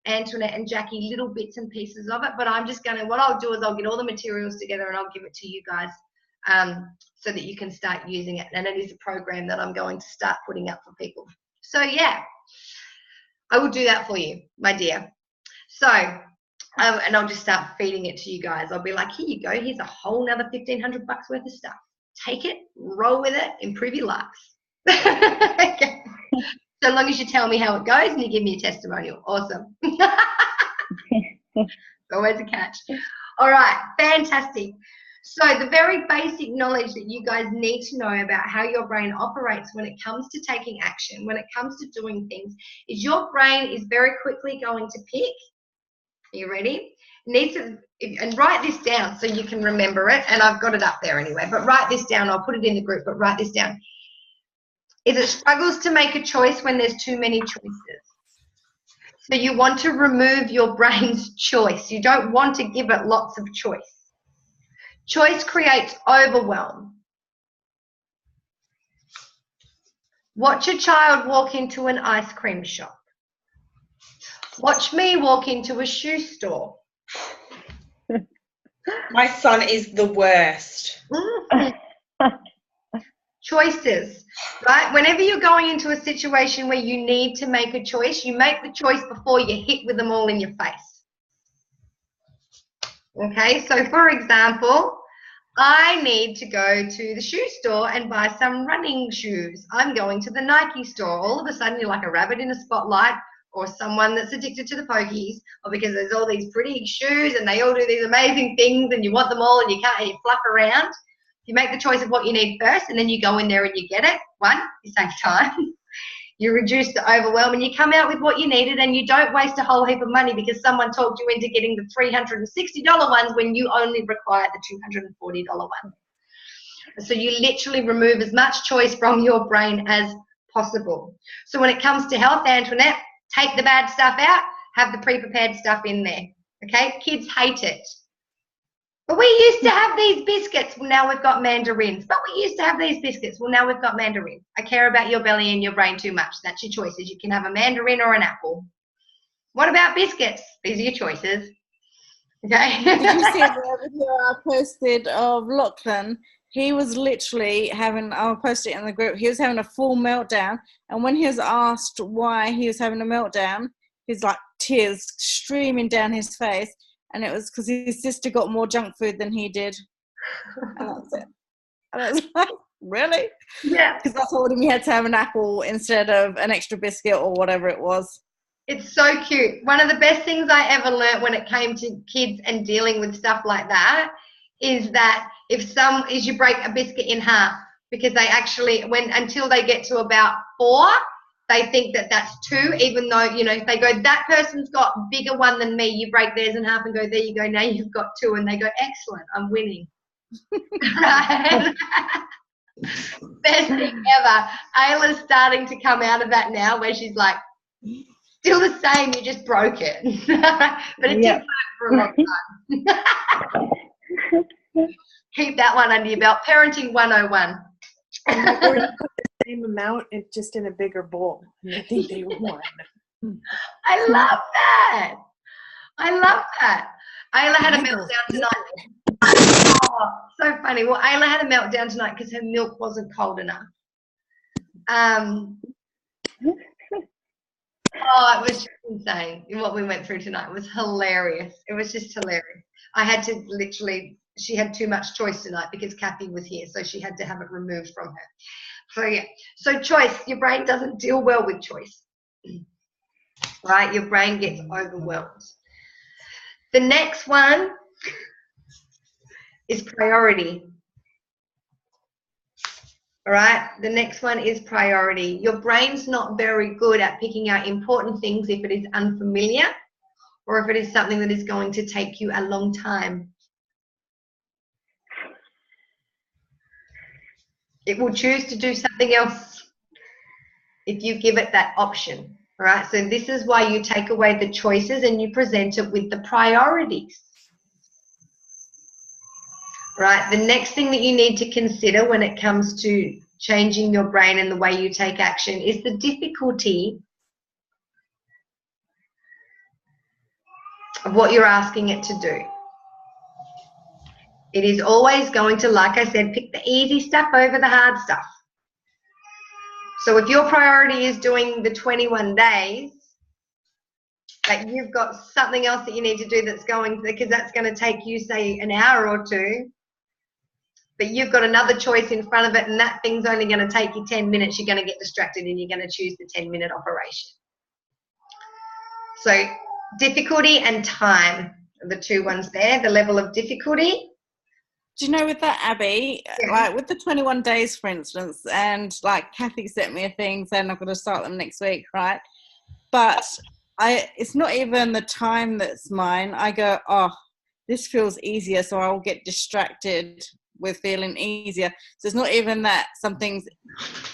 Antoinette and Jackie little bits and pieces of it, but I'm just going to, what I'll do is I'll get all the materials together and I'll give it to you guys so that you can start using it. And it is a program that I'm going to start putting up for people. So yeah, I will do that for you, my dear. So, and I'll just start feeding it to you guys. I'll be like, here you go. Here's a whole nother $1,500 worth of stuff. Take it, roll with it, improve your lives. Okay. So long as you tell me how it goes and you give me a testimonial. Awesome. Always a catch. All right, fantastic. So the very basic knowledge that you guys need to know about how your brain operates when it comes to taking action, when it comes to doing things, is your brain is very quickly going to pick. Are you ready? Needs to, and write this down so you can remember it. And I've got it up there anyway, but write this down. I'll put it in the group, but write this down. Is it struggles to make a choice when there's too many choices. So you want to remove your brain's choice. You don't want to give it lots of choice. Choice creates overwhelm. Watch a child walk into an ice cream shop. Watch me walk into a shoe store. My son is the worst. Choices, right? Whenever you're going into a situation where you need to make a choice, you make the choice before you're hit with them all in your face. Okay, so for example, I need to go to the shoe store and buy some running shoes. I'm going to the Nike store. All of a sudden, you're like a rabbit in a spotlight, or someone that's addicted to the pokies, or because there's all these pretty shoes and they all do these amazing things and you want them all and you can't, and you fluff around. You make the choice of what you need first, and then you go in there and you get it. One, you save time. You reduce the overwhelm, and you come out with what you needed, and you don't waste a whole heap of money because someone talked you into getting the $360 ones when you only require the $240 one. So you literally remove as much choice from your brain as possible. So when it comes to health, Antoinette, take the bad stuff out, have the pre-prepared stuff in there. Okay? Kids hate it. But we used to have these biscuits. Well, now we've got mandarins. But we used to have these biscuits. Well, now we've got mandarins. I care about your belly and your brain too much. That's your choices. You can have a mandarin or an apple. What about biscuits? These are your choices. Okay? Did you see the video I posted of Lachlan? He was literally having, I'll post it in the group, he was having a full meltdown. And when he was asked why he was having a meltdown, he's like tears streaming down his face. And it was because his sister got more junk food than he did. And that's it. And I was like, really? Yeah. Because I told him he had to have an apple instead of an extra biscuit or whatever it was. It's so cute. One of the best things I ever learned when it came to kids and dealing with stuff like that is that if you break a biscuit in half, because they actually, until they get to about 4, they think that that's 2, even though, if they go, that person's got a bigger one than me, you break theirs in half and go, there you go, now you've got 2, and they go, excellent, I'm winning. Right? Best thing ever. Ayla's starting to come out of that now, where she's like, still the same, you just broke it. But it did work for a long time. Keep that one under your belt. Parenting 101. Or you put the same amount just in a bigger bowl. And I think they won. I love that. Ayla had a meltdown tonight. Oh, so funny. Well, Ayla had a meltdown tonight because her milk wasn't cold enough. It was just insane. What we went through tonight was hilarious. It was just hilarious. I had to literally, she had too much choice tonight because Kathy was here, so she had to have it removed from her. So yeah, so choice, your brain doesn't deal well with choice, right? Your brain gets overwhelmed. The next one is priority. All right, the next one is priority. Your brain's not very good at picking out important things if it is unfamiliar or if it is something that is going to take you a long time. It will choose to do something else if you give it that option. All right, so this is why you take away the choices and you present it with the priorities. Right, the next thing that you need to consider when it comes to changing your brain and the way you take action is the difficulty of what you're asking it to do. It is always going to, like I said, pick the easy stuff over the hard stuff. So if your priority is doing the 21 days, but you've got something else that you need to do that's going, because that's going to take you, say, an hour or 2, but you've got another choice in front of it and that thing's only going to take you 10 minutes, you're going to get distracted and you're going to choose the 10-minute operation. So difficulty and time are the 2 ones there. The level of difficulty. do you know with that, Abby, like with the 21 days, for instance, and like Kathy sent me a thing saying I've got to start them next week, right? But it's not even the time that's mine. I go, oh, this feels easier, so I'll get distracted with feeling easier. So it's not even that something's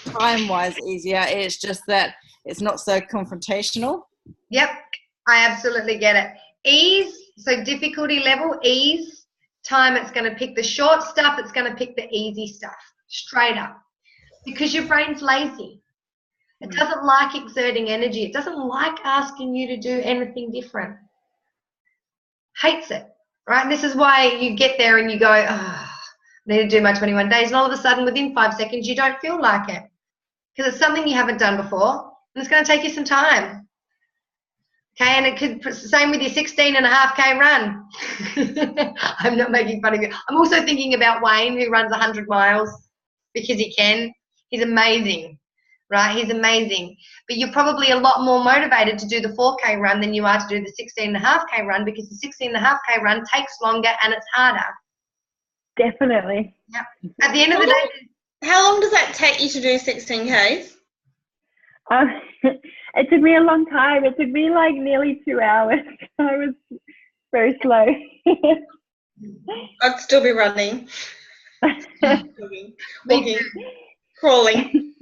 time-wise easier. It's just that it's not so confrontational. Yep, I absolutely get it. Ease, so difficulty level, ease, time, it's going to pick the short stuff, it's going to pick the easy stuff, straight up. Because your brain's lazy. It doesn't like exerting energy. It doesn't like asking you to do anything different. Hates it, right? And this is why you get there and you go, oh, I need to do my 21 days. And all of a sudden, within 5 seconds, you don't feel like it. Because it's something you haven't done before. And it's going to take you some time. Okay, and it could, same with your 16.5K run. I'm not making fun of you. I'm also thinking about Wayne, who runs 100 miles because he can. He's amazing. Right, he's amazing. But you're probably a lot more motivated to do the 4K run than you are to do the 16.5K run, because the 16.5K run takes longer and it's harder. Definitely. Yep. At the end of the day. How long does that take you to do 16Ks? It took me a long time. It took me like nearly 2 hours. I was very slow. I'd still be running. Walking. Crawling.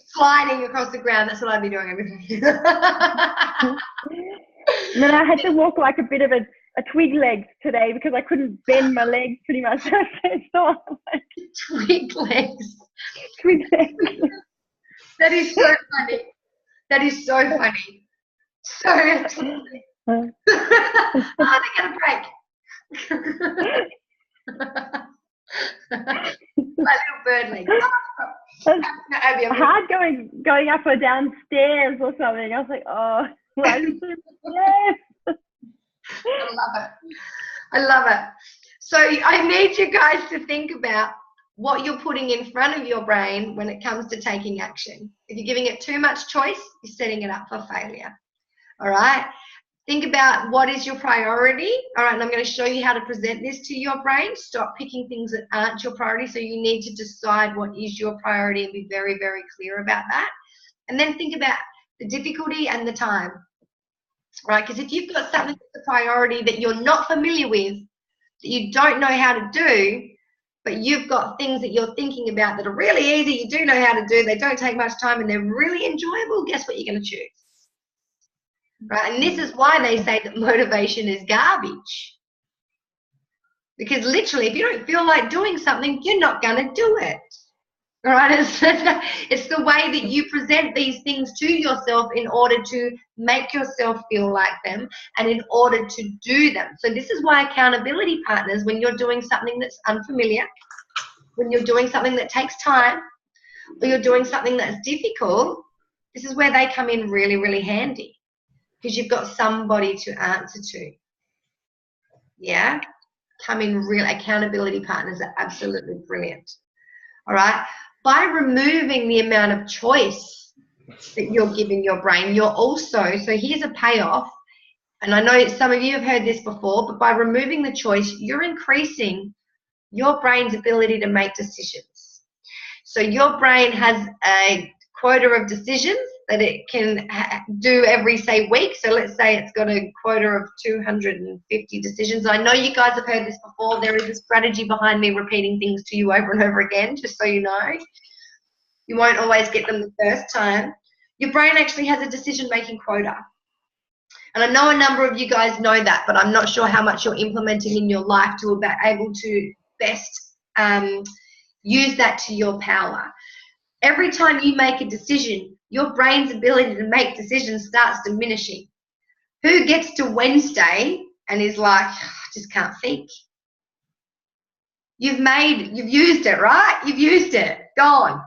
Sliding across the ground. That's what I'd be doing. And then I had to walk like a bit of a twig leg today because I couldn't bend my legs pretty much. Twig legs. Twig legs. That is so funny. That is so funny. So oh, they get a break. My little bird leg. Hard going up or down stairs or something. I was like, oh, yes. I love it. I love it. So I need you guys to think about what you're putting in front of your brain when it comes to taking action. If you're giving it too much choice, you're setting it up for failure. All right? Think about what is your priority. All right, and I'm going to show you how to present this to your brain. Stop picking things that aren't your priority. So you need to decide what is your priority and be very, very clear about that. And then think about the difficulty and the time. Right? Because if you've got something that's a priority that you're not familiar with, that you don't know how to do, but you've got things that you're thinking about that are really easy, you do know how to do, they don't take much time, and they're really enjoyable, guess what you're going to choose? Right? And this is why they say that motivation is garbage. Because literally, if you don't feel like doing something, you're not going to do it. All right? It's the way that you present these things to yourself in order to make yourself feel like them and in order to do them. So this is why accountability partners, when you're doing something that's unfamiliar, when you're doing something that takes time, or you're doing something that's difficult, this is where they come in really, really handy. Because you've got somebody to answer to. Yeah? Come in real. Accountability partners are absolutely brilliant. All right? By removing the amount of choice that you're giving your brain, you're also, so here's a payoff, and I know some of you have heard this before, but by removing the choice, you're increasing your brain's ability to make decisions. So your brain has a quota of decisions that it can do every, say, week. So let's say it's got a quota of 250 decisions. I know you guys have heard this before. There is a strategy behind me repeating things to you over and over again, just so you know. You won't always get them the first time. Your brain actually has a decision-making quota. And I know a number of you guys know that, but I'm not sure how much you're implementing in your life to be able to best use that to your power. Every time you make a decision, your brain's ability to make decisions starts diminishing. Who gets to Wednesday and is like, I just can't think? You've used it, right? You've used it. Gone.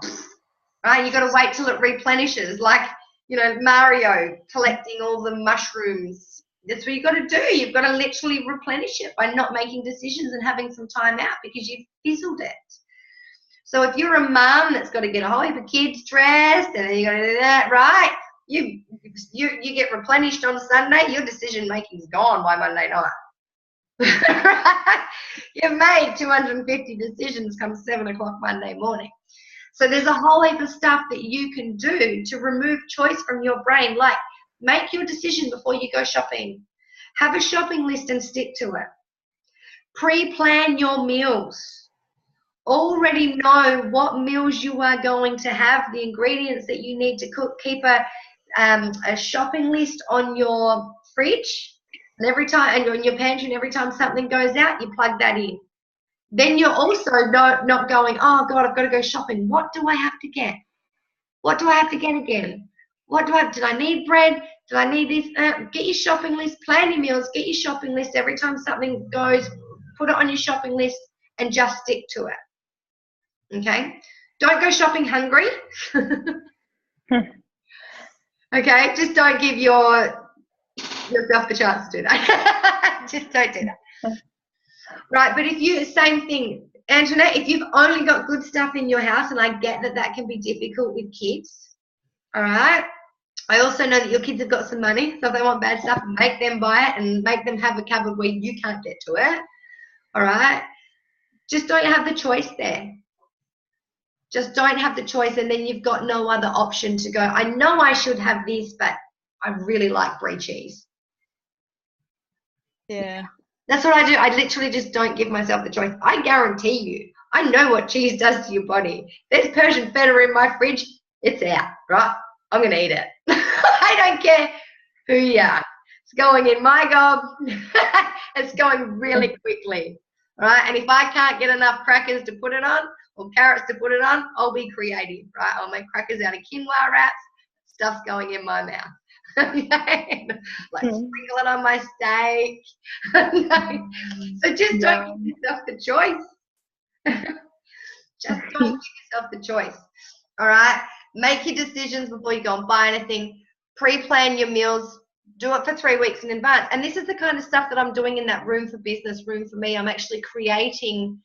Right? You've got to wait till it replenishes, like, you know, Mario collecting all the mushrooms. That's what you've got to do. You've got to literally replenish it by not making decisions and having some time out because you've fizzled it. So if you're a mum that's got to get a whole heap of kids dressed and then you got to do that, right? You get replenished on Sunday, your decision making is gone by Monday night. You've made 250 decisions come 7 o'clock Monday morning. So there's a whole heap of stuff that you can do to remove choice from your brain, like make your decision before you go shopping. Have a shopping list and stick to it. Pre-plan your meals. Already know what meals you are going to have, the ingredients that you need to cook. Keep a shopping list on your fridge, and every time, and on your pantry, and every time something goes out, you plug that in. Then you're also not going, oh God, I've got to go shopping. What do I have to get? What do I have to get again? Did I need bread? Did I need this? Get your shopping list, plan your meals, get your shopping list. Every time something goes, put it on your shopping list and just stick to it. Okay? Don't go shopping hungry. Okay? Just don't give yourself the chance to do that. Just don't do that. Right, but same thing, Antoinette, if you've only got good stuff in your house, and I get that can be difficult with kids, all right? I also know that your kids have got some money, so if they want bad stuff, make them buy it and make them have a cupboard where you can't get to it, all right? Just don't have the choice there. Just don't have the choice, and then you've got no other option to go, I know I should have this, but I really like brie cheese. Yeah. That's what I do. I literally just don't give myself the choice. I guarantee you, I know what cheese does to your body. There's Persian feta in my fridge. It's out, right? I'm going to eat it. I don't care who you are. It's going in my gob. It's going really quickly, right? And if I can't get enough crackers to put it on or carrots to put it on, I'll be creative, right? I'll make crackers out of quinoa wraps. Stuff's going in my mouth. Sprinkle it on my steak. So just don't give yourself the choice. Just don't give yourself the choice. All right? Make your decisions before you go and buy anything. Pre-plan your meals. Do it for 3 weeks in advance. And this is the kind of stuff that I'm doing in that Room for Business, Room for Me. I'm actually creating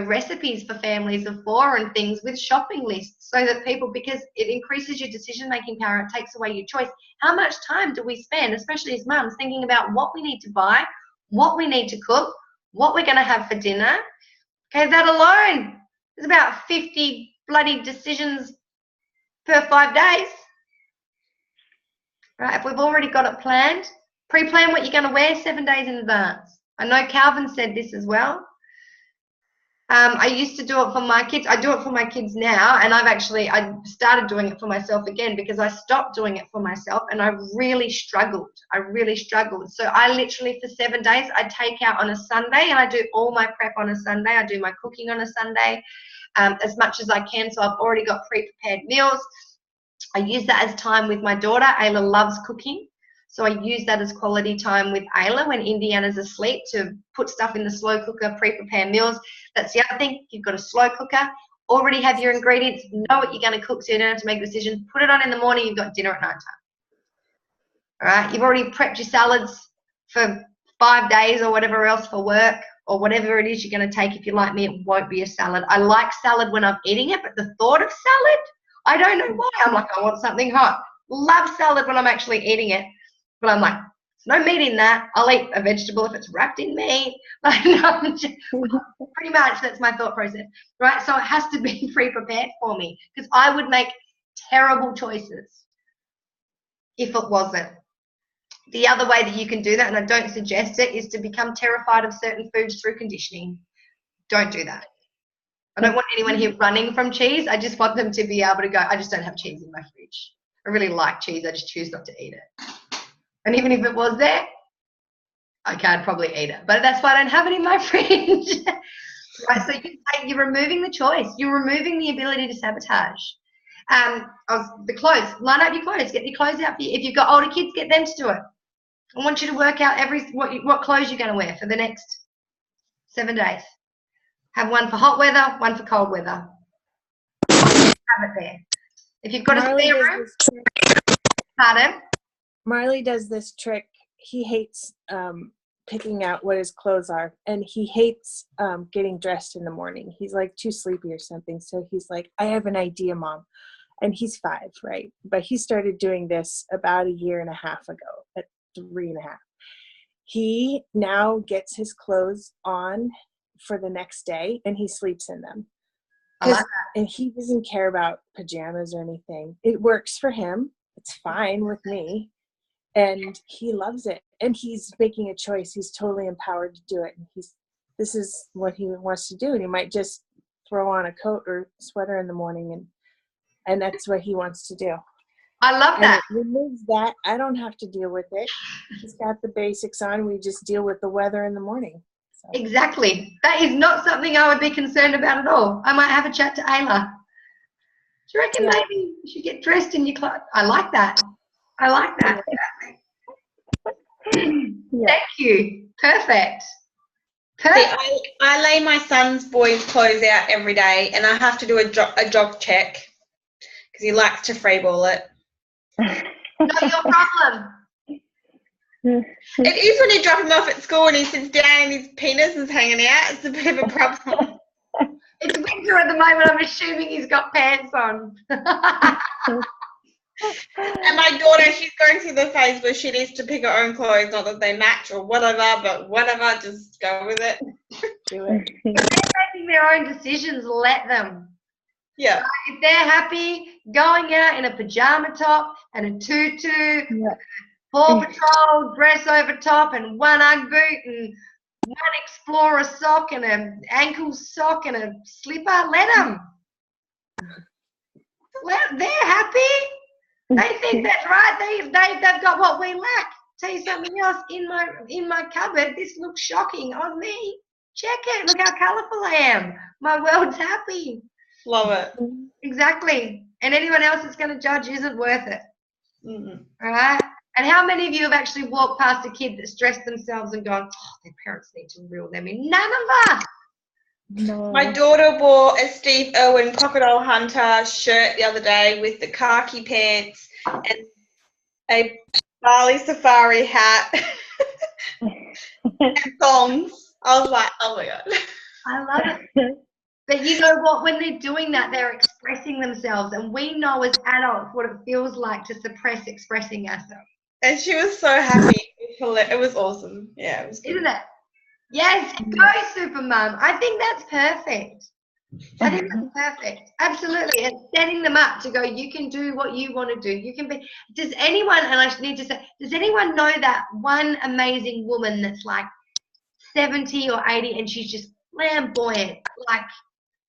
recipes for families of 4 and things with shopping lists so that people, because it increases your decision-making power, it takes away your choice. How much time do we spend, especially as mums, thinking about what we need to buy, what we need to cook, what we're going to have for dinner? Okay, that alone is about 50 bloody decisions per 5 days. Right, if we've already got it planned, pre-plan what you're going to wear 7 days in advance. I know Calvin said this as well. I used to do it for my kids. I do it for my kids now, and I started doing it for myself again because I stopped doing it for myself, and I really struggled. So I literally, for 7 days, I take out on a Sunday, and I do all my prep on a Sunday. I do my cooking on a Sunday as much as I can, so I've already got pre-prepared meals. I use that as time with my daughter. Ayla loves cooking. So I use that as quality time with Ayla when Indiana's asleep to put stuff in the slow cooker, pre-prepare meals. That's the other thing. You've got a slow cooker, already have your ingredients, know what you're going to cook so you don't have to make decisions. Put it on in the morning, you've got dinner at night time. All right, you've already prepped your salads for 5 days or whatever else for work or whatever it is you're going to take. If you're like me, it won't be a salad. I like salad when I'm eating it, but the thought of salad, I don't know why. I'm like, I want something hot. Love salad when I'm actually eating it. But I'm like, there's no meat in that. I'll eat a vegetable if it's wrapped in meat. Pretty much that's my thought process, right? So it has to be pre-prepared for me because I would make terrible choices if it wasn't. The other way that you can do that, and I don't suggest it, is to become terrified of certain foods through conditioning. Don't do that. I don't want anyone here running from cheese. I just want them to be able to go, I just don't have cheese in my fridge. I really like cheese. I just choose not to eat it. And even if it was there, okay, I'd probably eat it. But that's why I don't have it in my fridge. Right, so you're removing the choice. You're removing the ability to sabotage. The clothes. Line up your clothes. Get your clothes out for you. If you've got older kids, get them to do it. I want you to work out what clothes you're going to wear for the next 7 days. Have one for hot weather, one for cold weather. Have it there. If you've got a spare room, pardon? Marley does this trick. He hates picking out what his clothes are, and he hates getting dressed in the morning. He's like too sleepy or something. So he's like, I have an idea, Mom. And he's 5, right? But he started doing this about 1.5 years ago, at 3.5. he now gets his clothes on for the next day and he sleeps in them. I like And he doesn't care about pajamas or anything. It works for him. It's fine with me. And he loves it. And he's making a choice. He's totally empowered to do it. And this is what he wants to do. And he might just throw on a coat or sweater in the morning and that's what he wants to do. I love that. And it removes that. I don't have to deal with it. He's got the basics on. We just deal with the weather in the morning. So. Exactly. That is not something I would be concerned about at all. I might have a chat to Ayla. Do you reckon maybe you should get dressed in your clothes? I like that. I like that. Thank you. Perfect. See, I lay my son's boys' clothes out every day, and I have to do a jog check because he likes to free ball it. Not your problem. It is when you drop him off at school and he sits down and his penis is hanging out. It's a bit of a problem. It's winter at the moment. I'm assuming he's got pants on. And my daughter, she's going through the phase where she needs to pick her own clothes, not that they match or whatever, but whatever, just go with it. Do it. If they're making their own decisions, let them. Yeah. If they're happy going out in a pajama top and a tutu, Paw Patrol dress over top and one Ugg boot and one Explorer sock and an ankle sock and a slipper, let them. They're happy. They think that's right. They've got what we lack. Tell you something else. In my cupboard, this looks shocking on me. Check it. Look how colourful I am. My world's happy. Love it. Exactly. And anyone else that's going to judge isn't worth it. Mm-mm. All right? And how many of you have actually walked past a kid that's dressed themselves and gone, oh, their parents need to reel them in? None of us. No. My daughter wore a Steve Irwin Crocodile Hunter shirt the other day with the khaki pants and a Bali safari hat and thongs. I was like, oh my God. I love it. But you know what? When they're doing that, they're expressing themselves. And we know as adults what it feels like to suppress expressing ourselves. And she was so happy. It was awesome. Yeah, it was good. Isn't it? Yes, go Super Mum. I think that's perfect. I think that's perfect. Absolutely. And setting them up to go, you can do what you want to do. You can be. Does anyone, and I need to say, does anyone know that one amazing woman that's like 70 or 80 and she's just flamboyant? Like,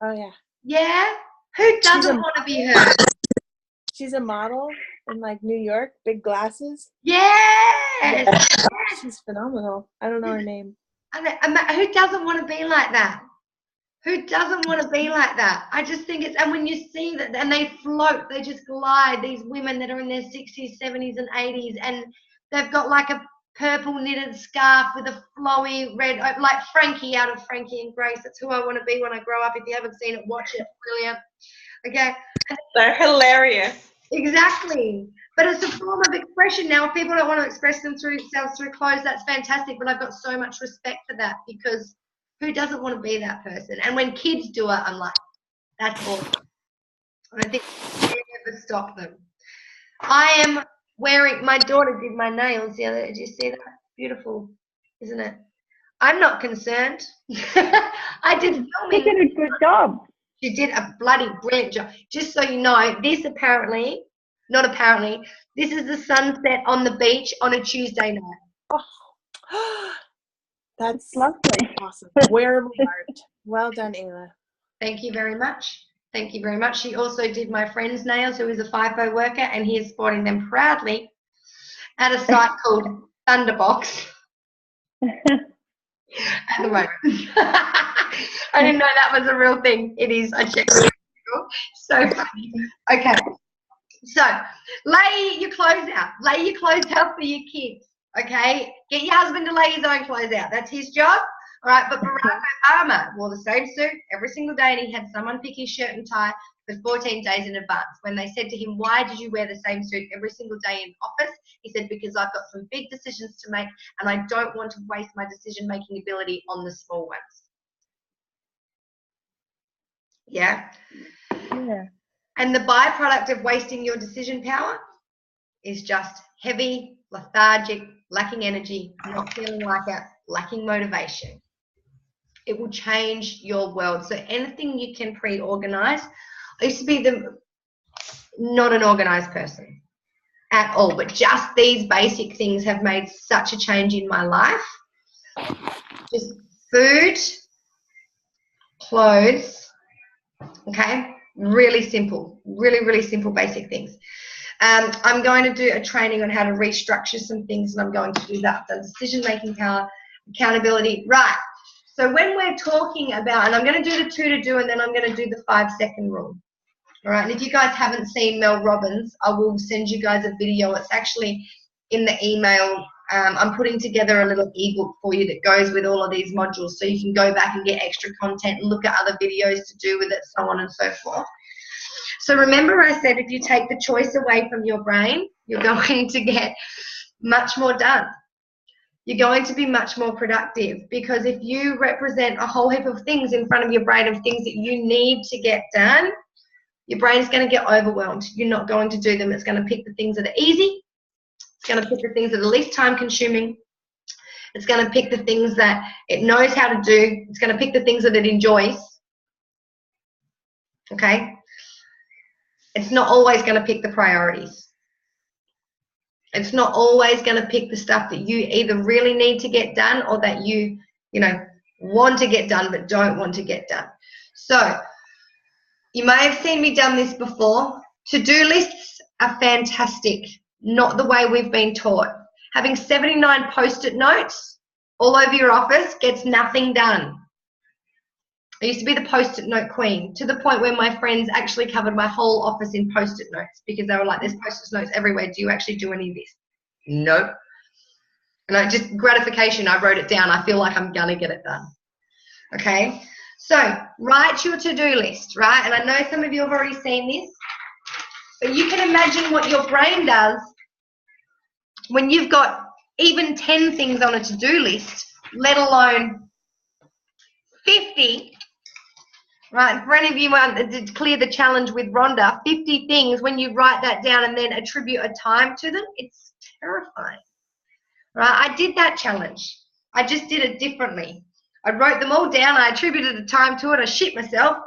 Oh, yeah. yeah? Who doesn't want to be her? She's a model in like New York, big glasses. Yes. She's phenomenal. I don't know her name. Who doesn't want to be like that? Who doesn't want to be like that? I just think it's, and when you see that, and they float, they just glide, these women that are in their 60s, 70s, and 80s, and they've got like a purple knitted scarf with a flowy red, like Frankie out of Frankie and Grace. That's who I want to be when I grow up. If you haven't seen it, watch it. Brilliant. Okay. They're hilarious. Exactly. But it's a form of expression now. If people don't want to express themselves through clothes, that's fantastic. But I've got so much respect for that because who doesn't want to be that person? And when kids do it, I'm like, that's awesome. I don't think you ever stop them. I am wearing, my daughter did my nails the other day. Did you see that? Beautiful, isn't it? I'm not concerned. I did She filming. did a good job. She did a bloody brilliant job. Just so you know, this apparently, not apparently, this is the sunset on the beach on a Tuesday night. Oh, that's Lovely. awesome. Wearable art. Well done, Ayla. Thank you very much. Thank you very much. She also did my friend's nails, who is a FIFO worker, and he is sporting them proudly at a site called Thunderbox at the moment. I didn't know that was a real thing. It is. I checked it. So funny. Okay. So lay your clothes out. Lay your clothes out for your kids. Okay. Get your husband to lay his own clothes out. That's his job. All right. But Barack Obama wore the same suit every single day, and he had someone pick his shirt and tie for 14 days in advance. When they said to him, "Why did you wear the same suit every single day in office?" he said, "Because I've got some big decisions to make, and I don't want to waste my decision-making ability on the small ones." Yeah. Yeah. And the byproduct of wasting your decision power is just heavy, lethargic lacking energy, not feeling like it, lacking motivation. It will change your world. So anything you can pre-organize. I used to be not an organized person at all, but just these basic things have made such a change in my life. Just food, clothes, okay? Really simple, really simple basic things. I'm going to do a training on how to restructure some things, and I'm going to do that. The decision-making power, accountability. Right. So when we're talking about, and I'm going to do the 2 to do, and then I'm going to do the 5-second rule. All right. And if you guys haven't seen Mel Robbins, I will send you guys a video. It's actually in the email. I'm putting together a little ebook for you that goes with all of these modules, so you can go back and get extra content and look at other videos to do with it, so on and so forth. So remember I said if you take the choice away from your brain, you're going to get much more done. You're going to be much more productive, because if you represent a whole heap of things in front of your brain, of things that you need to get done, your brain's going to get overwhelmed. You're not going to do them. It's going to pick the things that are easy. It's going to pick the things that are least time consuming. It's going to pick the things that it knows how to do. It's going to pick the things that it enjoys. Okay? It's not always going to pick the priorities. It's not always going to pick the stuff that you either really need to get done, or that you want to get done but don't want to get done. So you may have seen me done this before. To-do lists are fantastic, not the way we've been taught. Having 79 post-it notes all over your office gets nothing done. I used to be the post-it note queen, to the point where my friends actually covered my whole office in post-it notes, because they were like, there's post-it notes everywhere. Do you actually do any of this? Nope. And just gratification, I wrote it down. I feel like I'm going to get it done. Okay? So write your to-do list, right? And I know some of you have already seen this, but you can imagine what your brain does when you've got even 10 things on a to-do list, let alone 50. Right, for any of you want to clear the challenge with Rhonda, 50 things, when you write that down and then attribute a time to them, it's terrifying. Right, I did that challenge. I just did it differently. I wrote them all down. I attributed a time to it. I shit myself.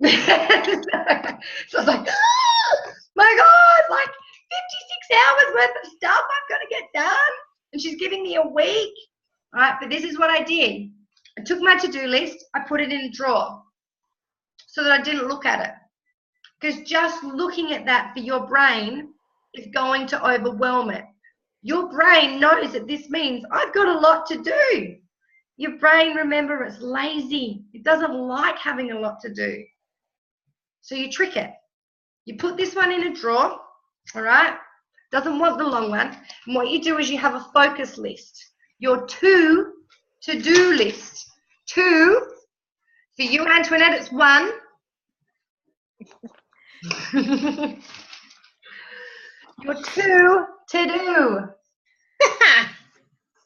So I was like, oh, my God, like 56 hours worth of stuff I've got to get done. And she's giving me a week. All right, but this is what I did. I took my to-do list. I put it in a drawer, so that I didn't look at it. Because just looking at that for your brain is going to overwhelm it. Your brain knows that this means I've got a lot to do. Your brain, remember, it's lazy. It doesn't like having a lot to do. So you trick it. You put this one in a drawer, all right? Doesn't want the long one. And what you do is you have a focus list. Your to-do list. 2, for you, Antoinette, it's 1. Your 2 to do.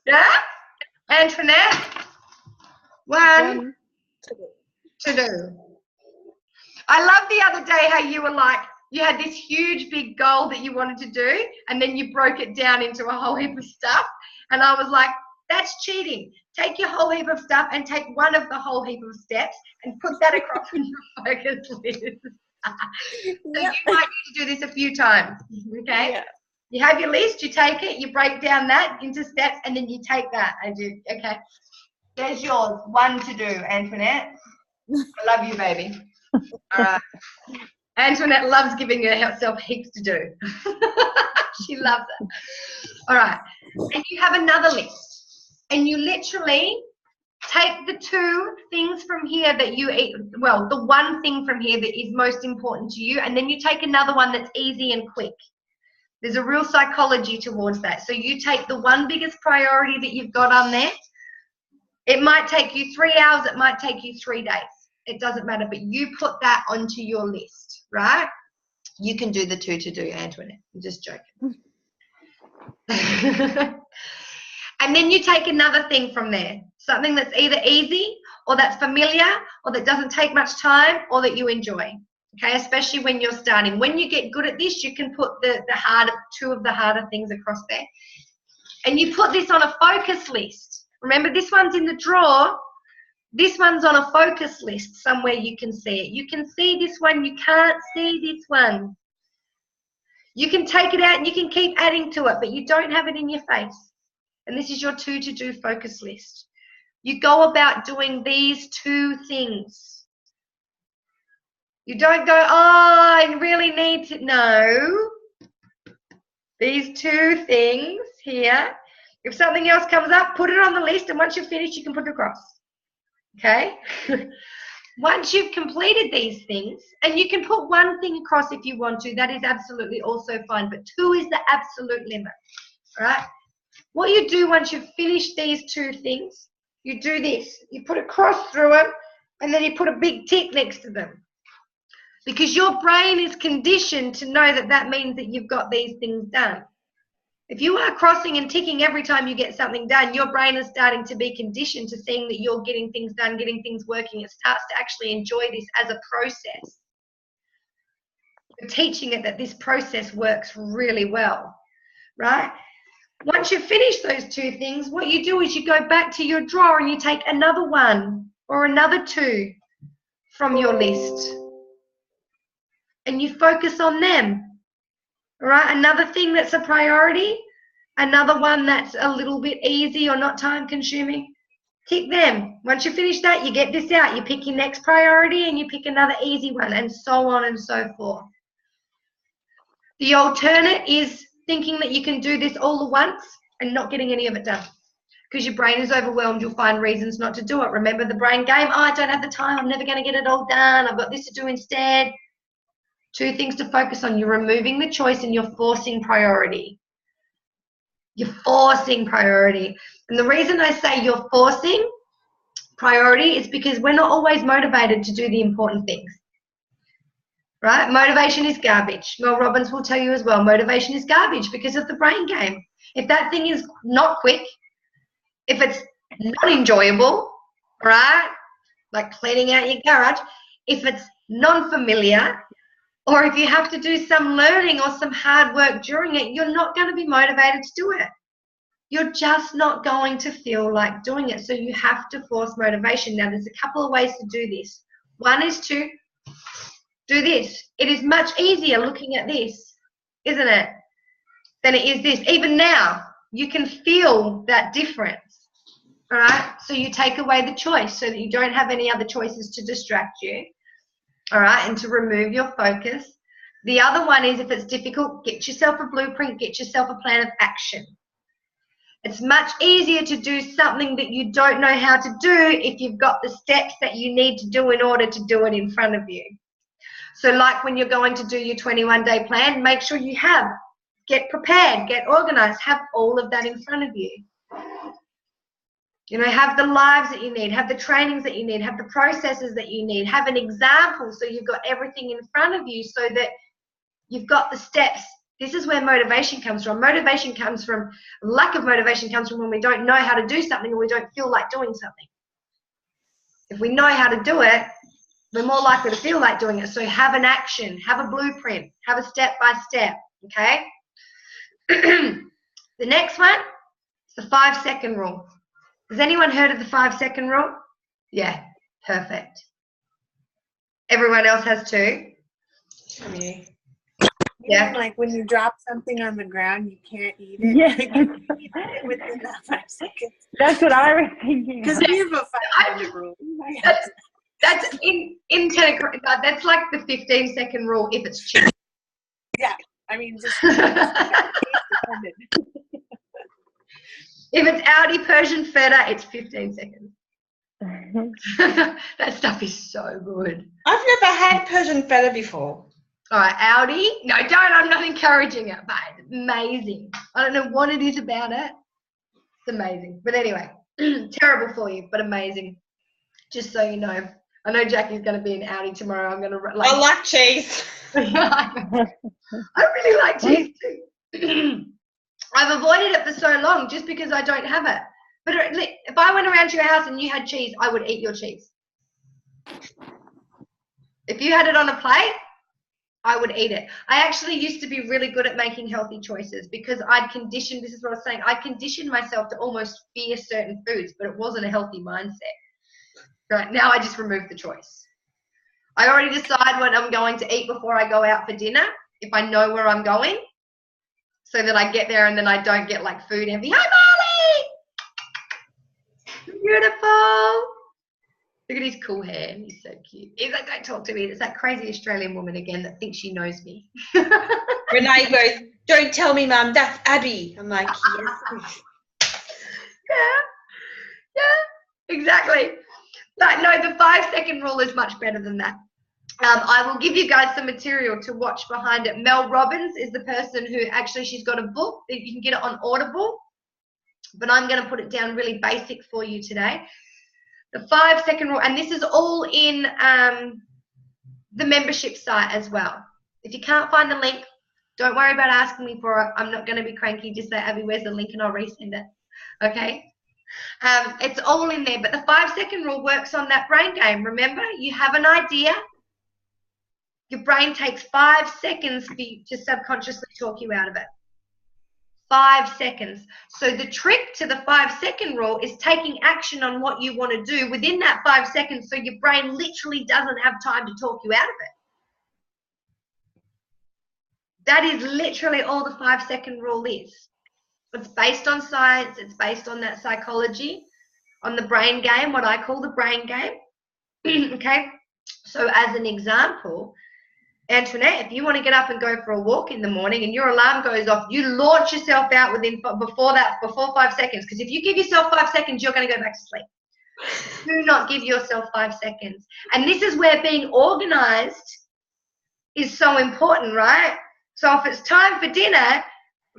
Yeah? Antoinette? 1 to do. I love the other day how you were like, you had this huge big goal that you wanted to do, and then you broke it down into a whole heap of stuff. And I was like, that's cheating. Take your whole heap of stuff and take one of the whole heap of steps and put that across on your focus list. So you might need to do this a few times, okay? Yeah. You have your list, you take it, you break down that into steps, and then you take that and do, okay? There's yours, 1 to do, Antoinette. I love you, baby. All right. Antoinette loves giving herself heaps to do. She loves it. All right. And you have another list. And you literally take the 2 things from here that you eat, well, the 1 thing from here that is most important to you, and then you take another one that's easy and quick. There's a real psychology towards that. So you take the 1 biggest priority that you've got on there. It might take you 3 hours. It might take you 3 days. It doesn't matter, but you put that onto your list, right? You can do the 2 to do, Antoinette. I'm just joking. And then you take another thing from there, something that's either easy or that's familiar or that doesn't take much time or that you enjoy, okay, especially when you're starting. When you get good at this, you can put the harder, 2 of the harder things across there. and you put this on a focus list. Remember, this one's in the drawer. This one's on a focus list somewhere you can see it. You can see this one. You can't see this one. You can take it out and you can keep adding to it, but you don't have it in your face. And this is your 2 to-do focus list. You go about doing these 2 things. You don't go, oh, I really need to know. These 2 things here. If something else comes up, put it on the list, and once you're finished, you can put it across. Okay? Once you've completed these things, and you can put 1 thing across if you want to, that is absolutely also fine, but 2 is the absolute limit. All right? What you do once you've finished these 2 things, you do this. You put a cross through them, and then you put a big tick next to them. Because your brain is conditioned to know that that means that you've got these things done. If you are crossing and ticking every time you get something done, your brain is starting to be conditioned to seeing that you're getting things done, getting things working. It starts to actually enjoy this as a process. We're teaching it that this process works really well, right? Once you've finished those 2 things, what you do is you go back to your drawer and you take another 1 or another 2 from your list. And you focus on them. All right, another thing that's a priority, another one that's a little bit easy or not time consuming, tick them. Once you finish that, you get this out. You pick your next priority and you pick another easy one, and so on and so forth. The alternate is thinking that you can do this all at once and not getting any of it done. Because your brain is overwhelmed, you'll find reasons not to do it. Remember the brain game? Oh, I don't have the time. I'm never going to get it all done. I've got this to do instead. 2 things to focus on. You're removing the choice and you're forcing priority. You're forcing priority. And the reason I say you're forcing priority is because we're not always motivated to do the important things. Right? Motivation is garbage. Mel Robbins will tell you as well, motivation is garbage because of the brain game. If that thing is not quick, if it's not enjoyable, right? Like cleaning out your garage, if it's non-familiar, or if you have to do some learning or some hard work during it, you're not going to be motivated to do it. You're just not going to feel like doing it. So you have to force motivation. Now, there's a couple of ways to do this. One is to do this. It is much easier looking at this, isn't it, than it is this. Even now, you can feel that difference. All right? So you take away the choice so that you don't have any other choices to distract you. All right, and to remove your focus. The other one is, if it's difficult, get yourself a blueprint, get yourself a plan of action. It's much easier to do something that you don't know how to do if you've got the steps that you need to do in order to do it in front of you. So like when you're going to do your 21-day plan, make sure you get prepared, get organized, have all of that in front of you. You know, have the lives that you need, have the trainings that you need, have the processes that you need, have an example so you've got everything in front of you so that you've got the steps. This is where motivation comes from. Lack of motivation comes from when we don't know how to do something or we don't feel like doing something. If we know how to do it, we're more likely to feel like doing it. So have an action, have a blueprint, have a step-by-step, okay? The next one is the 5-second rule. Has anyone heard of the 5-second rule? Yeah, perfect. Everyone else has too? Yeah. Like when you drop something on the ground, you can't eat it. Yeah. You eat it within that 5 seconds. That's what I was thinking. Because we have a 5-second rule. That's in Telegram. That's like the 15-second rule if it's cheap. Yeah, I mean, just if it's Audi Persian feta, it's 15 seconds. That stuff is so good. I've never had Persian feta before. All right, Audi. No, don't. I'm not encouraging it, but it's amazing. I don't know what it is about it. It's amazing. But anyway, terrible for you, but amazing. Just so you know. I know Jackie's going to be in Audi tomorrow. I'm going to like. I like cheese. I really like cheese too. I've avoided it for so long just because I don't have it. But if I went around to your house and you had cheese, I would eat your cheese. If you had it on a plate, I would eat it. I actually used to be really good at making healthy choices because I'd conditioned, this is what I was saying, I conditioned myself to almost fear certain foods, but it wasn't a healthy mindset. Right now I just remove the choice. I already decide what I'm going to eat before I go out for dinner, if I know where I'm going, so that I get there and then I don't get like food envy. Hi, Marley! Beautiful. Look at his cool hair. He's so cute. He's like, don't talk to me. It's that crazy Australian woman again that thinks she knows me. Renee goes, don't tell me, Mum, that's Abby. I'm like, yes. Yeah, exactly. But no, the 5-second rule is much better than that. I will give you guys some material to watch behind it. Mel Robbins is the person who actually, she's got a book that you can get it on Audible, but I'm going to put it down really basic for you today. The 5-second rule, and this is all in the membership site as well. If you can't find the link, don't worry about asking me for it. I'm not going to be cranky. Just say, Abby, where's the link, and I'll resend it. Okay? It's all in there, but the 5-second rule works on that brain game. Remember, you have an idea. Your brain takes 5 seconds for you to subconsciously talk you out of it. 5 seconds. So the trick to the 5-second rule is taking action on what you want to do within that 5 seconds, so your brain literally doesn't have time to talk you out of it. That is literally all the 5-second rule is. It's based on science. It's based on that psychology, on the brain game, what I call the brain game. Okay? So as an example, Antoinette, if you want to get up and go for a walk in the morning and your alarm goes off, you launch yourself out before 5 seconds, because if you give yourself 5 seconds, you're going to go back to sleep. Do not give yourself 5 seconds. And this is where being organized is so important, right? So if it's time for dinner,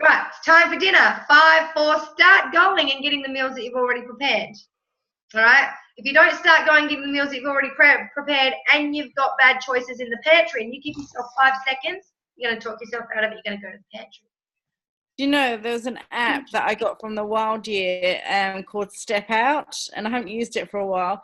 right, it's time for dinner. 5, 4, start going and getting the meals that you've already prepared. All right? If you don't start going and getting the meals that you've already prepared and you've got bad choices in the pantry and you give yourself 5 seconds, you're going to talk yourself out of it. You're going to go to the pantry. Do you know, there's an app that I got from the Wild Year called Step Out, and I haven't used it for a while.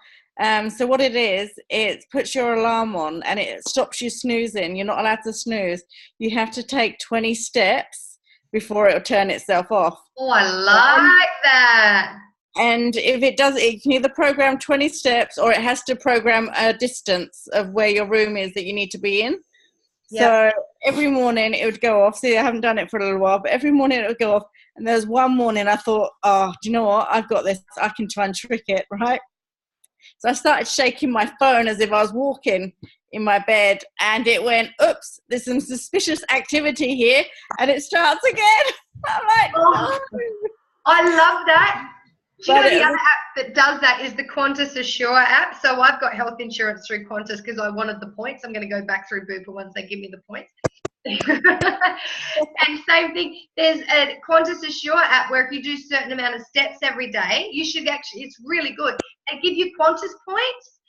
So what it is, it puts your alarm on and it stops you snoozing. You're not allowed to snooze. You have to take 20 steps before it'll turn itself off. Oh, I like that. And if it does, it can either program 20 steps or it has to program a distance of where your room is that you need to be in. Yep. So every morning it would go off. See, I haven't done it for a little while, but every morning it would go off. And there was one morning I thought, oh, do you know what? I've got this. I can try and trick it, right? So I started shaking my phone as if I was walking in my bed, and it went, oops, there's some suspicious activity here, and it starts again. I'm like, oh, no. I love that. Do you know the other app that does that is the Qantas Assure app? So I've got health insurance through Qantas because I wanted the points. I'm going to go back through Bupa once they give me the points. And same thing, there's a Qantas Assure app where if you do a certain amount of steps every day, you should actually, it's really good. They give you Qantas points.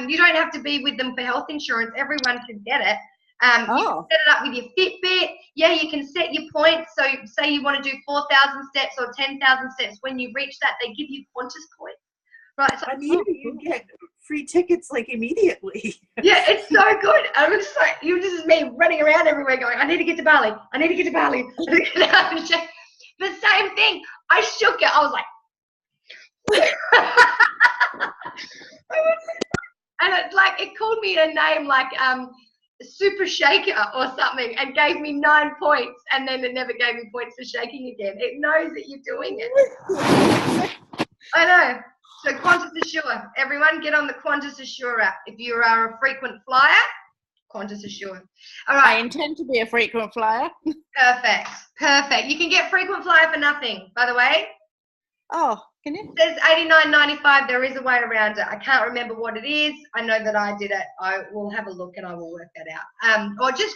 You don't have to be with them for health insurance. Everyone can get it. You can set it up with your Fitbit. Yeah, you can set your points. So say you want to do 4,000 steps or 10,000 steps. When you reach that, they give you Qantas points. Right. So you get free tickets like immediately. Yeah, it's so good. I was just like, this is me running around everywhere going, I need to get to Bali. I need to get to Bali. The same thing. I shook it. I was like, and it's like, it called me a name like Super Shaker or something and gave me 9 points, and then it never gave me points for shaking again. It knows that you're doing it. I know. So Qantas Assure. Everyone get on the Qantas Assure app. If you are a frequent flyer, Qantas Assure. All right. I intend to be a frequent flyer. Perfect. Perfect. You can get frequent flyer for nothing, by the way. Oh, can you? It says $89.95. There is a way around it. I can't remember what it is. I know that I did it. I will have a look and I will work that out. Or just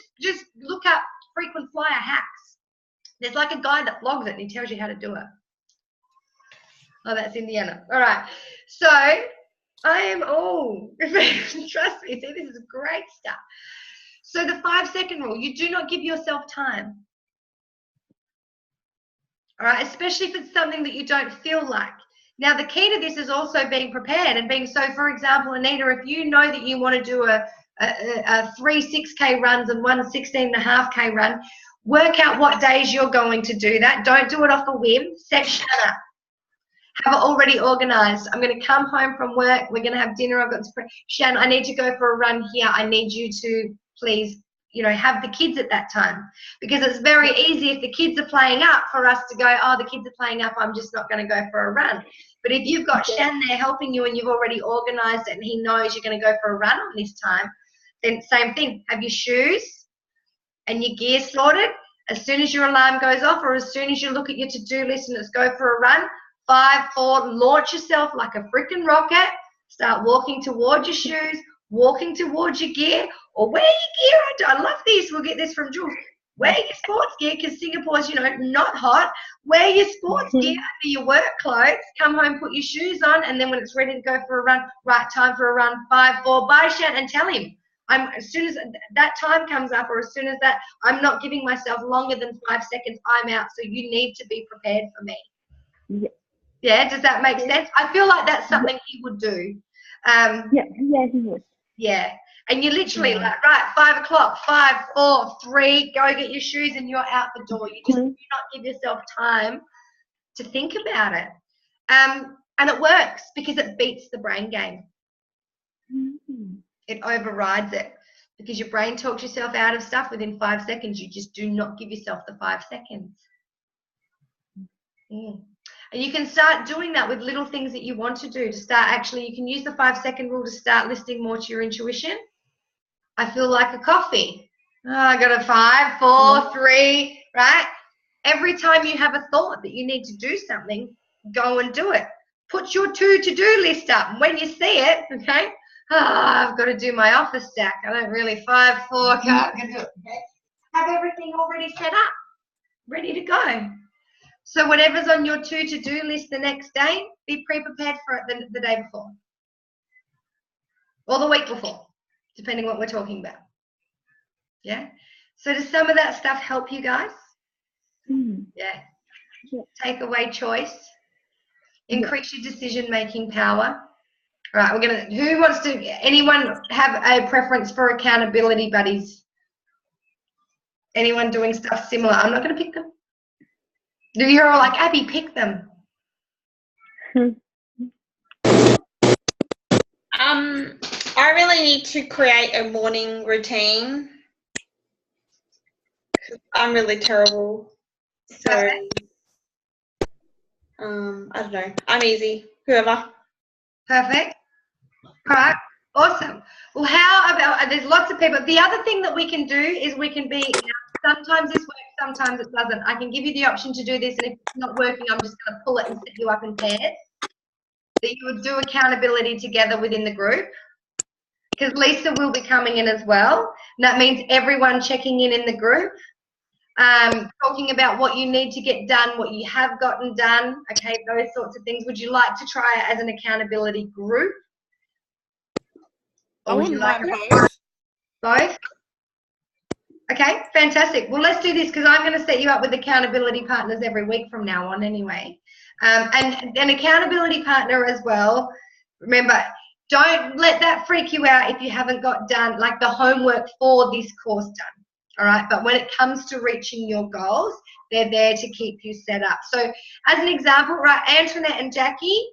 look up frequent flyer hacks. There's like a guy that blogs it and he tells you how to do it. Oh, that's Indiana. All right. So I am, trust me, see, this is great stuff. So the 5-second rule, you do not give yourself time. All right, especially if it's something that you don't feel like. Now, the key to this is also being prepared and being, so for example, Anita, if you know that you want to do a 3 6K runs and 1 16.5K run. Work out what days you're going to do that. Don't do it off a whim. Set Shan up. Have it already organised. I'm going to come home from work. We're going to have dinner. I've got to Shan, I need to go for a run here. I need you to please, have the kids at that time. Because it's very easy if the kids are playing up for us to go, oh, the kids are playing up, I'm just not going to go for a run. But if you've got Shan there helping you and you've already organised it and he knows you're going to go for a run on this time, then same thing. Have your shoes and your gear sorted. As soon as your alarm goes off or as soon as you look at your to-do list and it's go for a run, 5, 4, launch yourself like a freaking rocket. Start walking towards your shoes, walking towards your gear, or wear your gear. I love this. We'll get this from Jules. Wear your sports gear because Singapore's, not hot. Wear your sports gear under your work clothes. Come home, put your shoes on, and then when it's ready to go for a run, right time for a run, 5, 4, bye, Shan, and tell him. As soon as that time comes up or as soon as that, I'm not giving myself longer than 5 seconds, I'm out. So you need to be prepared for me. Yeah. Yeah, does that make sense? I feel like that's something he would do. Yeah, he would. Yeah. And you're literally like, right, 5 o'clock, 5, 4, 3, go get your shoes and you're out the door. You just do not give yourself time to think about it. And it works because it beats the brain game. It overrides it because your brain talks yourself out of stuff within 5 seconds. You just do not give yourself the 5 seconds. And you can start doing that with little things that you want to do to start actually, you can use the 5-second rule to start listening more to your intuition. I feel like a coffee. Oh, I got a 5, 4, 3, right? Every time you have a thought that you need to do something, go and do it. Put your to-do list up. And when you see it, okay, I've got to do my office stack. I don't really 5, 4, can't do it. Okay? Have everything already set up, ready to go. So whatever's on your to-do list the next day, be pre-prepared for it the day before. Or the week before, depending what we're talking about. Yeah? So does some of that stuff help you guys? Yeah. Take away choice. Increase your decision-making power. All right, anyone have a preference for accountability buddies? Anyone doing stuff similar? I'm not going to pick them. You're all like, Abby, pick them. I really need to create a morning routine. I'm really terrible. So, I don't know. I'm easy. Whoever. Perfect. All right. Awesome. Well, how about, there's lots of people. The other thing that we can do is we can be, sometimes this works, sometimes it doesn't. I can give you the option to do this, and if it's not working, I'm just going to pull it and set you up in pairs. That you would do accountability together within the group. Because Lisa will be coming in as well. And that means everyone checking in the group. Talking about what you need to get done, what you have gotten done, okay, those sorts of things. Would you like to try it as an accountability group? I wouldn't mind both. Both? Okay, fantastic. Well, let's do this because I'm going to set you up with accountability partners every week from now on anyway. And an accountability partner as well. Remember, don't let that freak you out if you haven't got done, like the homework for this course done. All right, but when it comes to reaching your goals, they're there to keep you set up. So as an example, right, Antoinette and Jackie,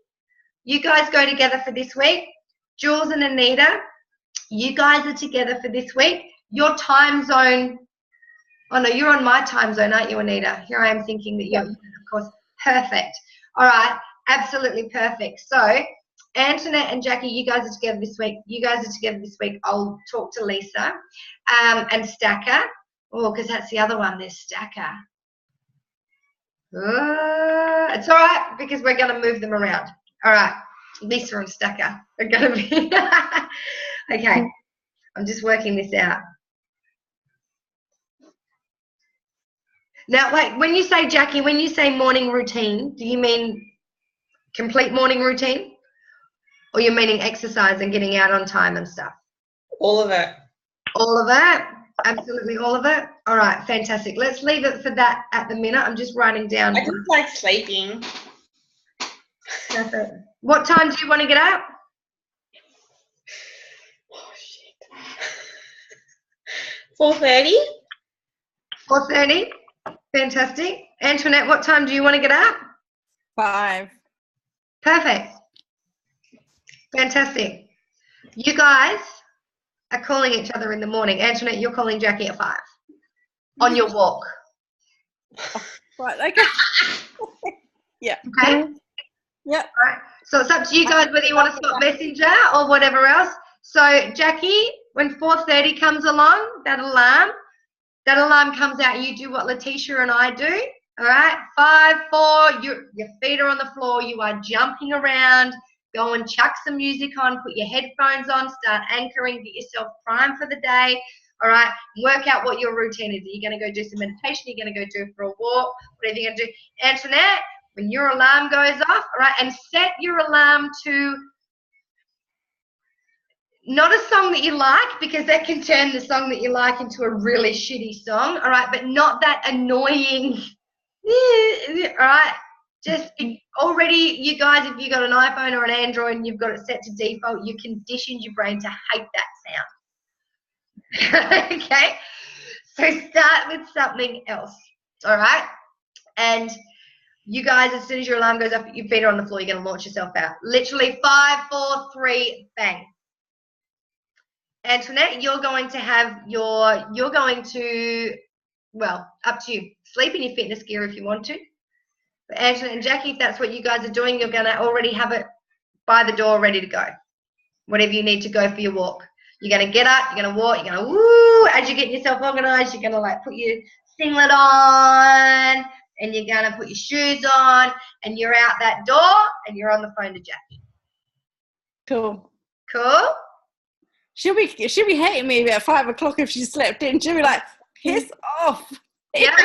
you guys go together for this week. Jules and Anita, you guys are together for this week. Your time zone, oh no, you're on my time zone, aren't you, Anita? Here I am thinking that you're, of course, perfect. All right, absolutely perfect. So Antoinette and Jackie, you guys are together this week. You guys are together this week. I'll talk to Lisa and Stacker. Oh, because that's the other one. There's Stacker. It's all right because we're going to move them around. All right, Lisa and Stacker are going to be. Okay, I'm just working this out. Now, wait, when you say, Jackie, when you say morning routine, do you mean complete morning routine? Or you're meaning exercise and getting out on time and stuff? All of it. All of it? Absolutely all of it? All right, fantastic. Let's leave it for that at the minute. I'm just writing down. I just like sleeping. Perfect. What time do you want to get up? Oh, shit. 4:30. 4:30. Fantastic. Antoinette, what time do you want to get up? 5. Perfect. Fantastic. You guys are calling each other in the morning. Antoinette, you're calling Jackie at 5 on your walk. Right, okay. Yeah. Okay? Yep. All right. So it's up to you guys whether you want to swap Messenger or whatever else. So Jackie, when 4:30 comes along, that alarm comes out. You do what Letitia and I do. All right. 5, 4. Your feet are on the floor. You are jumping around. Go and chuck some music on. Put your headphones on. Start anchoring. Get yourself primed for the day. All right. Work out what your routine is. Are you going to go do some meditation? Are you going to go do for a walk? Whatever you're going to do. Antoinette, when your alarm goes off, all right, and set your alarm to not a song that you like, because that can turn the song that you like into a really shitty song, all right, but not that annoying, all right, just already, you guys, if you got an iPhone or an Android and you've got it set to default, you conditioned your brain to hate that sound. Okay, so start with something else, all right, and you guys, as soon as your alarm goes off, your feet are on the floor, you're going to launch yourself out. Literally 5, 4, 3, bang. Antoinette, you're going to, well, up to you. Sleep in your fitness gear if you want to. But Antoinette and Jackie, if that's what you guys are doing, you're going to already have it by the door ready to go. Whatever you need to go for your walk. You're going to get up, you're going to walk, you're going to woo. As you're getting yourself organized, you're going to like put your singlet on, and you're going to put your shoes on, and you're out that door, and you're on the phone to Jackie. Cool. Cool? She'll be hating me at 5 o'clock if she slept in. She'll be like, piss off. Yeah.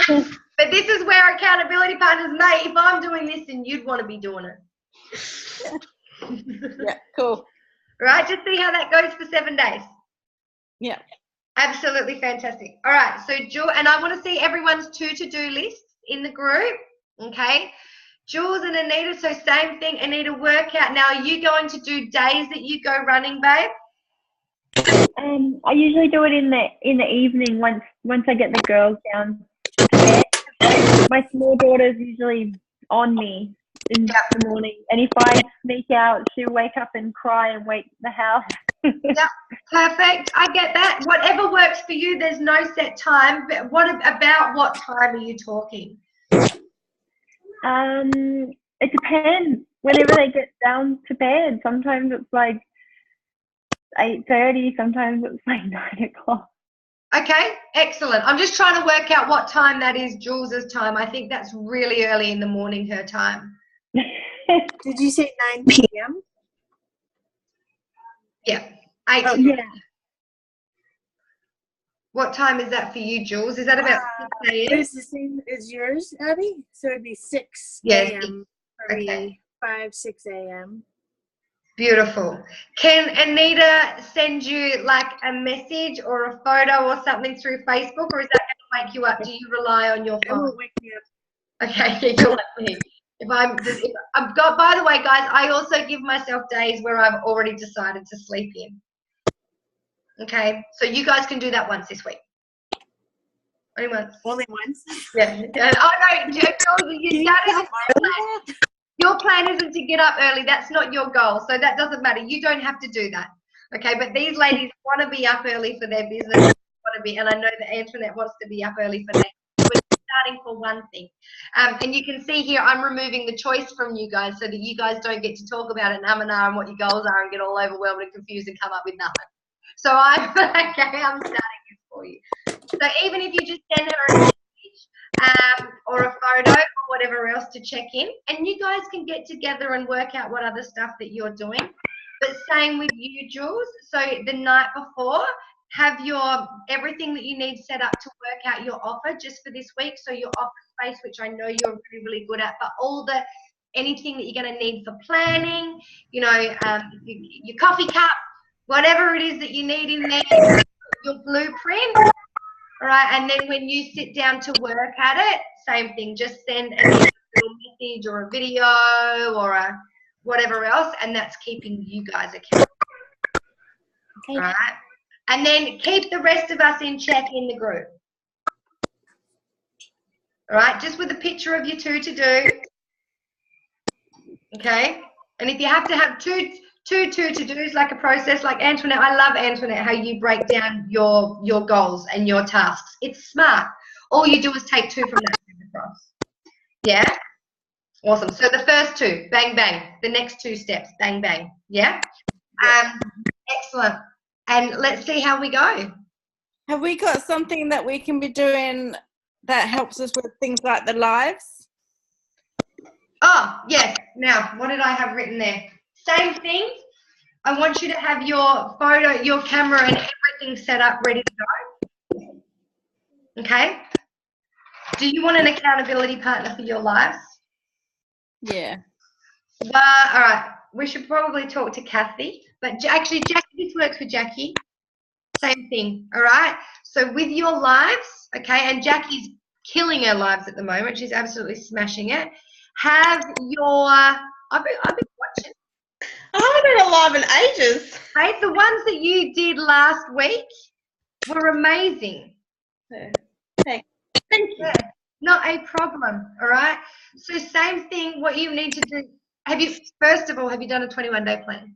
But this is where accountability partners, mate, if I'm doing this, then you'd want to be doing it. Yeah, cool. Right? Just see how that goes for 7 days. Yeah. Absolutely fantastic. All right. So, Jules, and I want to see everyone's to-do lists in the group. Okay. Jules and Anita, so same thing. Anita, workout. Now, are you going to do days that you go running, babe? I usually do it in the evening once I get the girls down to bed. My small daughter's usually on me in the morning, and if I sneak out, she'll wake up and cry and wake the house. Yeah, perfect. I get that. Whatever works for you. There's no set time. But what time are you talking? It depends. Whenever they get down to bed, sometimes it's like 8:30. Sometimes it's like 9 o'clock. Okay, excellent. I'm just trying to work out what time that is Jules's time. I think that's really early in the morning, her time. Did you say 9 p.m.? Yeah, 8. Oh, yeah. What time is that for you, Jules? Is that about 6 a.m.? It's the same as yours, Abby. So it'd be 6 Yes. a.m. for Okay. me. 5, 6 a.m. Beautiful. Can Anita send you like a message or a photo or something through Facebook, or is that going to wake you up? Do you rely on your It phone? won't wake me up. Okay, you're like me. If I've got, by the way, guys, I also give myself days where I've already decided to sleep in. Okay, so you guys can do that once this week. Only once. Only once. Yeah. Oh no, your plan isn't to get up early. That's not your goal, so that doesn't matter. You don't have to do that. Okay, but these ladies want to be up early for their business. Want to be, and I know that Antoinette wants to be up early for their. We're starting for one thing, and you can see here I'm removing the choice from you guys so that you guys don't get to talk about it and what your goals are and get all overwhelmed and confused and come up with nothing. So I'm starting this for you. So even if you just send her a message or a photo or whatever else to check in, and you guys can get together and work out what other stuff that you're doing. But same with you, Jules. So the night before, have your everything that you need set up to work out your offer just for this week. So your offer space, which I know you're really, really good at, but anything that you're going to need for planning, your coffee cup, whatever it is that you need in there, your blueprint. All right, and then when you sit down to work at it, same thing. Just send a little message or a video or a whatever else, and that's keeping you guys accountable. Okay. All right. And then keep the rest of us in check in the group. All right, just with a picture of your 2 to do. Okay, and if you have to have two to do's, like a process, like Antoinette, I love Antoinette, how you break down your goals and your tasks. It's smart. All you do is take 2 from that across. Yeah, awesome. So the first 2, bang bang. The next 2 steps, bang bang. Yeah, excellent. And let's see how we go. Have we got something that we can be doing that helps us with things like the lives? Oh, yes. Now, what did I have written there? Same thing. I want you to have your photo, your camera, and everything set up, ready to go. Okay? Do you want an accountability partner for your lives? Yeah. All right. We should probably talk to Kathy. But actually, Jackie, this works for Jackie. Same thing. All right? So with your lives, okay, and Jackie's killing her lives at the moment. She's absolutely smashing it. Have your, I've been watching. I haven't been alive in ages. Right? The ones that you did last week were amazing. Thank you. Yeah, not a problem. All right. So same thing. What you need to do. First of all, have you done a 21-day plan?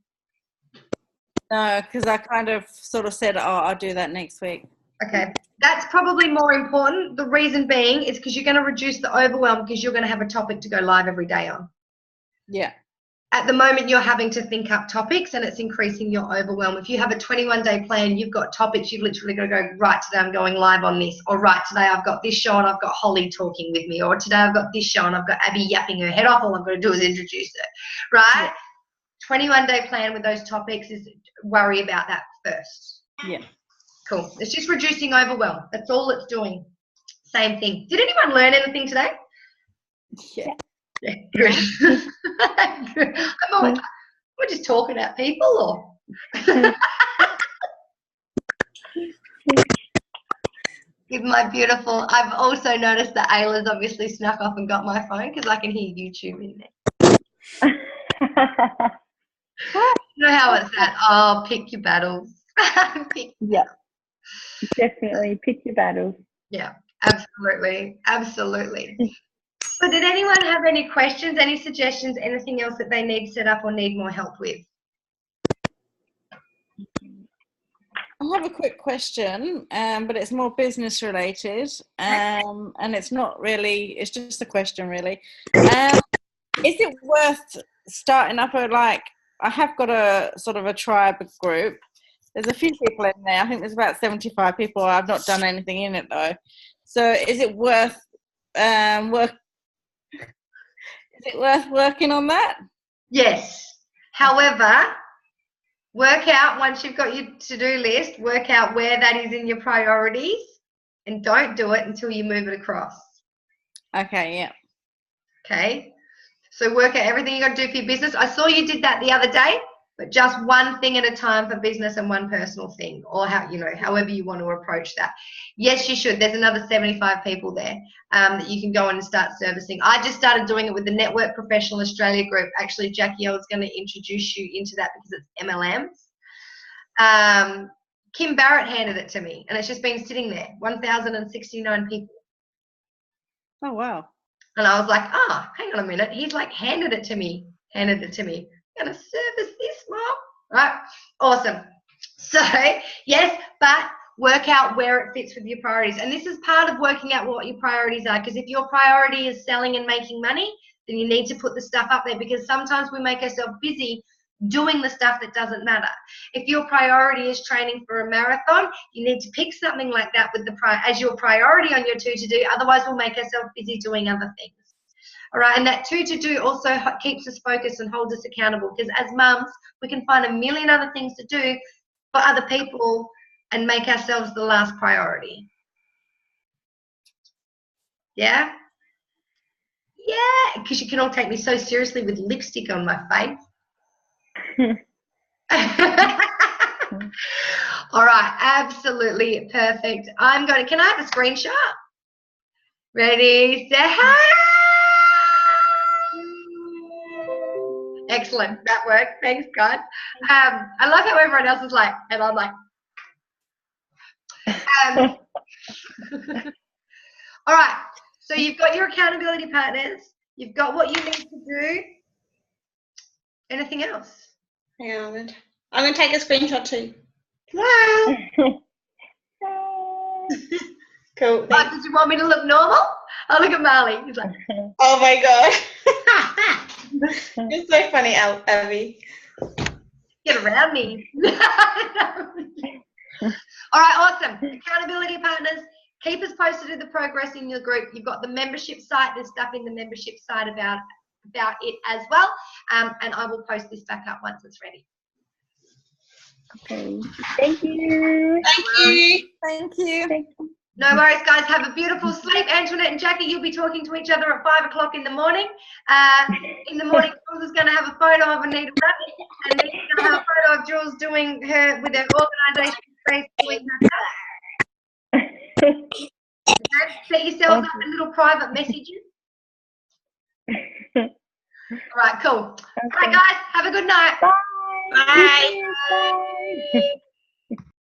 No, because I kind of sort of said, I'll do that next week. Okay. That's probably more important. The reason being is because you're going to reduce the overwhelm because you're going to have a topic to go live every day on. Yeah. At the moment, you're having to think up topics and it's increasing your overwhelm. If you have a 21-day plan, you've got topics, you've literally got to go, right, today I'm going live on this, or right, today I've got this show and I've got Holly talking with me, or today I've got this show and I've got Abby yapping her head off, all I've got to do is introduce her, right? Yeah. 21-day plan with those topics is worry about that first. Yeah. Cool. It's just reducing overwhelm. That's all it's doing. Same thing. Did anyone learn anything today? Yeah. Yeah, good. Good. We're just talking about people, or with my beautiful. I've also noticed that Ayla's obviously snuck off and got my phone because I can hear YouTube in there. You know how it's that? Oh, pick your battles. Yeah, definitely pick your battles. Yeah, absolutely, absolutely. So did anyone have any questions, any suggestions, anything else that they need set up or need more help with? I have a quick question, but it's more business related, and it's not really, it's just a question really. Is it worth starting up I have got a sort of a tribe group. There's a few people in there. I think there's about 75 people. I've not done anything in it though. So is it worth working on that? Yes. However, work out, once you've got your to-do list, work out where that is in your priorities and don't do it until you move it across. Okay, yeah. Okay. So work out everything you got to do for your business. I saw you did that the other day, but just one thing at a time for business and one personal thing, or however you want to approach that. Yes, you should. There's another 75 people there that you can go in and start servicing. I just started doing it with the Network Professional Australia group. Actually, Jackie, I was going to introduce you into that because it's MLMs. Kim Barrett handed it to me, and it's just been sitting there, 1,069 people. Oh, wow. And I was like, oh, hang on a minute. He's like handed it to me. I'm going to service this, Mom. Right? Awesome. So, yes, but work out where it fits with your priorities. And this is part of working out what your priorities are, because if your priority is selling and making money, then you need to put the stuff up there, because sometimes we make ourselves busy doing the stuff that doesn't matter. If your priority is training for a marathon, you need to pick something like that with as your priority on your to-do. Otherwise, we'll make ourselves busy doing other things. All right, and that to-do also keeps us focused and holds us accountable, because as mums, we can find a million other things to do for other people and make ourselves the last priority. Yeah? Yeah, because you can all take me so seriously with lipstick on my face. All right, absolutely perfect. Can I have a screenshot? Ready, set, excellent, that worked. Thanks, God. I love how everyone else is like, and I'm like, All right. So you've got your accountability partners. You've got what you need to do. Anything else? Yeah, I'm gonna take a screenshot too. Wow. Cool. Like, did you want me to look normal? Oh, look at Marley. He's like, Oh my god. You're so funny, Abby. get around me. All right, awesome. Accountability partners. Keep us posted of the progress in your group. You've got the membership site. There's stuff in the membership site about it as well. And I will post this back up once it's ready. Okay. Thank you. Thank you. Thank you. Thank you. No worries, guys. Have a beautiful sleep. Antoinette and Jackie, you'll be talking to each other at 5 o'clock in the morning. In the morning, Jules is going to have a photo of Anita Rabbit, and then she's going to have a photo of Jules doing her with her organisation space doing her stuff. Okay? Set yourselves up in little private messages. All right, cool. All right, guys. Have a good night. Bye. Bye. Bye.